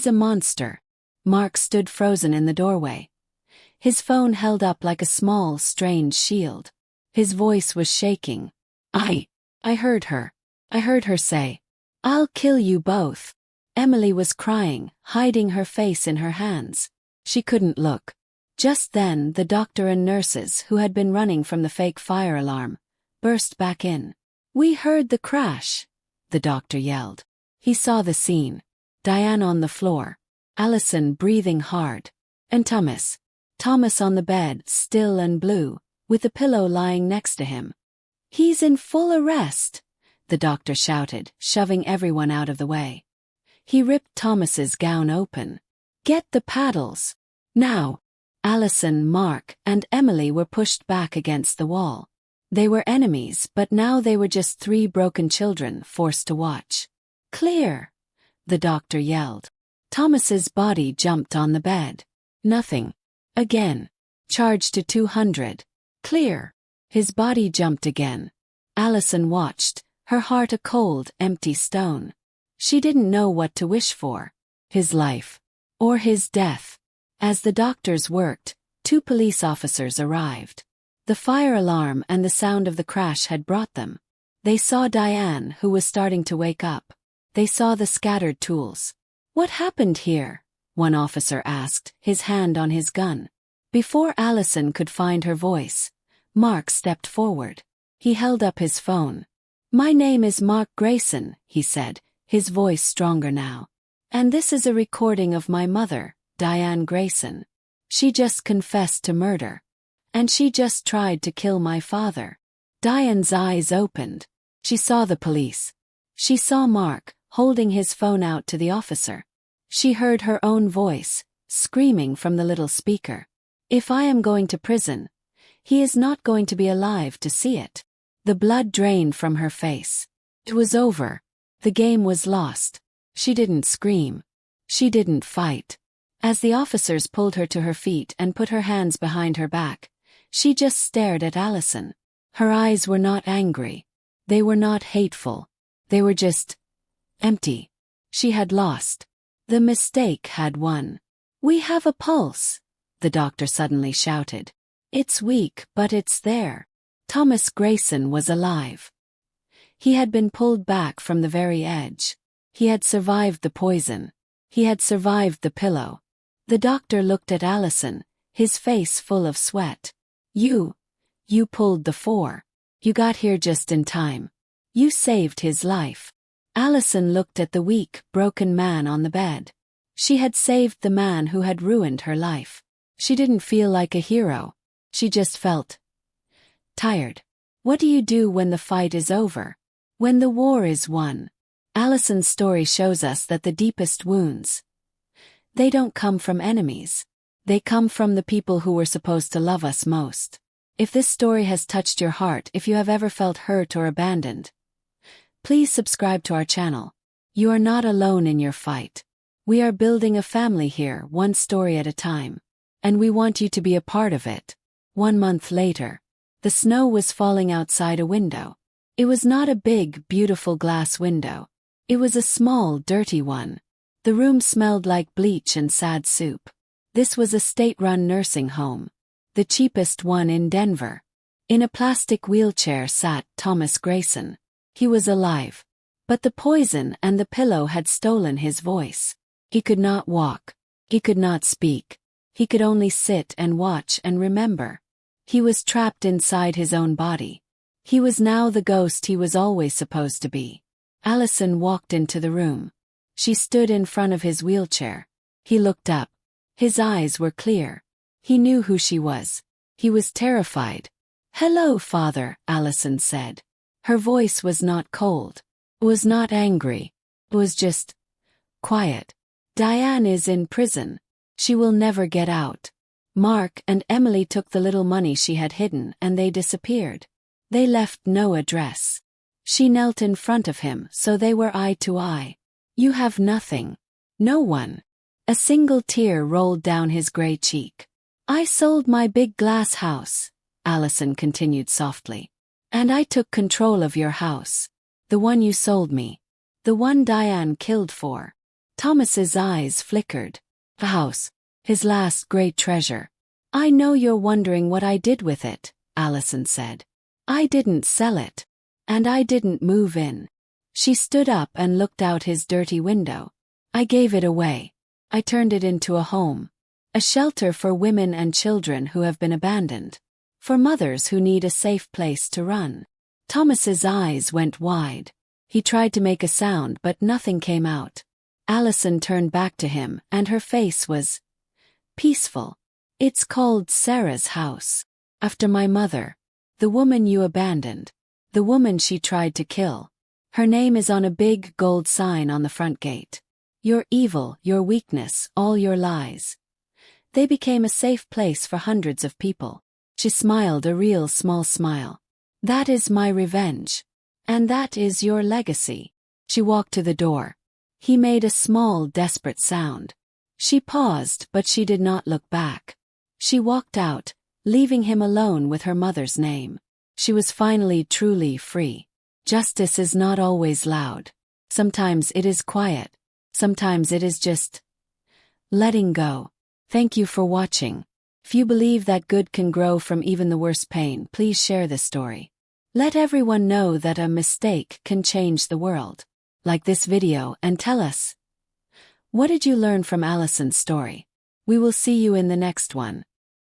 a monster." Mark stood frozen in the doorway. His phone held up like a small, strange shield. His voice was shaking. I heard her. I heard her say, 'I'll kill you both.'" Emily was crying, hiding her face in her hands. She couldn't look. Just then, the doctor and nurses, who had been running from the fake fire alarm, burst back in. "We heard the crash," the doctor yelled. He saw the scene. Diane on the floor. Allison breathing hard. And Thomas on the bed, still and blue, with the pillow lying next to him. "He's in full arrest," the doctor shouted, shoving everyone out of the way. He ripped Thomas's gown open. "Get the paddles. Now." Allison, Mark, and Emily were pushed back against the wall. They were enemies, but now they were just 3 broken children forced to watch. "Clear," the doctor yelled. Thomas's body jumped on the bed. "Nothing." Again. "Charge to 200. Clear." His body jumped again. Allison watched, her heart a cold, empty stone. She didn't know what to wish for. His life. Or his death. As the doctors worked, 2 police officers arrived. The fire alarm and the sound of the crash had brought them. They saw Diane, who was starting to wake up. They saw the scattered tools. "What happened here?" one officer asked, his hand on his gun. Before Allison could find her voice, Mark stepped forward. He held up his phone. "My name is Mark Grayson," he said, his voice stronger now. "And this is a recording of my mother, Diane Grayson. She just confessed to murder. And she just tried to kill my father." Diane's eyes opened. She saw the police. She saw Mark, holding his phone out to the officer. She heard her own voice, screaming from the little speaker. "If I am going to prison, he is not going to be alive to see it." The blood drained from her face. It was over. The game was lost. She didn't scream. She didn't fight. As the officers pulled her to her feet and put her hands behind her back, she just stared at Allison. Her eyes were not angry. They were not hateful. They were just empty. She had lost. The mistake had won. "We have a pulse," the doctor suddenly shouted. "It's weak, but it's there." Thomas Grayson was alive. He had been pulled back from the very edge. He had survived the poison. He had survived the pillow. The doctor looked at Allison, his face full of sweat. You pulled the 4. You got here just in time. You saved his life." Allison looked at the weak, broken man on the bed. She had saved the man who had ruined her life. She didn't feel like a hero. She just felt tired. What do you do when the fight is over? When the war is won? Allison's story shows us that the deepest wounds, they don't come from enemies. They come from the people who were supposed to love us most. If this story has touched your heart, if you have ever felt hurt or abandoned, please subscribe to our channel. You are not alone in your fight. We are building a family here, one story at a time. And we want you to be a part of it. 1 month later, the snow was falling outside a window. It was not a big, beautiful glass window. It was a small, dirty one. The room smelled like bleach and sad soup. This was a state-run nursing home. The cheapest one in Denver. In a plastic wheelchair sat Thomas Grayson. He was alive. But the poison and the pillow had stolen his voice. He could not walk. He could not speak. He could only sit and watch and remember. He was trapped inside his own body. He was now the ghost he was always supposed to be. Allison walked into the room. She stood in front of his wheelchair. He looked up. His eyes were clear. He knew who she was. He was terrified. "Hello, Father," Allison said. Her voice was not cold. It was not angry. It was just quiet. "Diane is in prison. She will never get out." Mark and Emily took the little money she had hidden and they disappeared. They left no address. She knelt in front of him so they were eye to eye. "You have nothing. No one." A single tear rolled down his gray cheek. "I sold my big glass house," Allison continued softly. "And I took control of your house. The one you sold me. The one Diane killed for." Thomas's eyes flickered. The house. His last great treasure. "I know you're wondering what I did with it," Allison said. "I didn't sell it. And I didn't move in." She stood up and looked out his dirty window. "I gave it away. I turned it into a home. A shelter for women and children who have been abandoned. For mothers who need a safe place to run." Thomas's eyes went wide. He tried to make a sound but nothing came out. Allison turned back to him and her face was peaceful. "It's called Sarah's house. After my mother. The woman you abandoned. The woman she tried to kill. Her name is on a big gold sign on the front gate. Your evil, your weakness, all your lies. They became a safe place for hundreds of people." She smiled a real small smile. "That is my revenge. And that is your legacy." She walked to the door. He made a small, desperate sound. She paused, but she did not look back. She walked out, leaving him alone with her mother's name. She was finally truly free. Justice is not always loud. Sometimes it is quiet. Sometimes it is just letting go. Thank you for watching. If you believe that good can grow from even the worst pain, please share this story. Let everyone know that a mistake can change the world. Like this video and tell us, what did you learn from Allison's story? We will see you in the next one.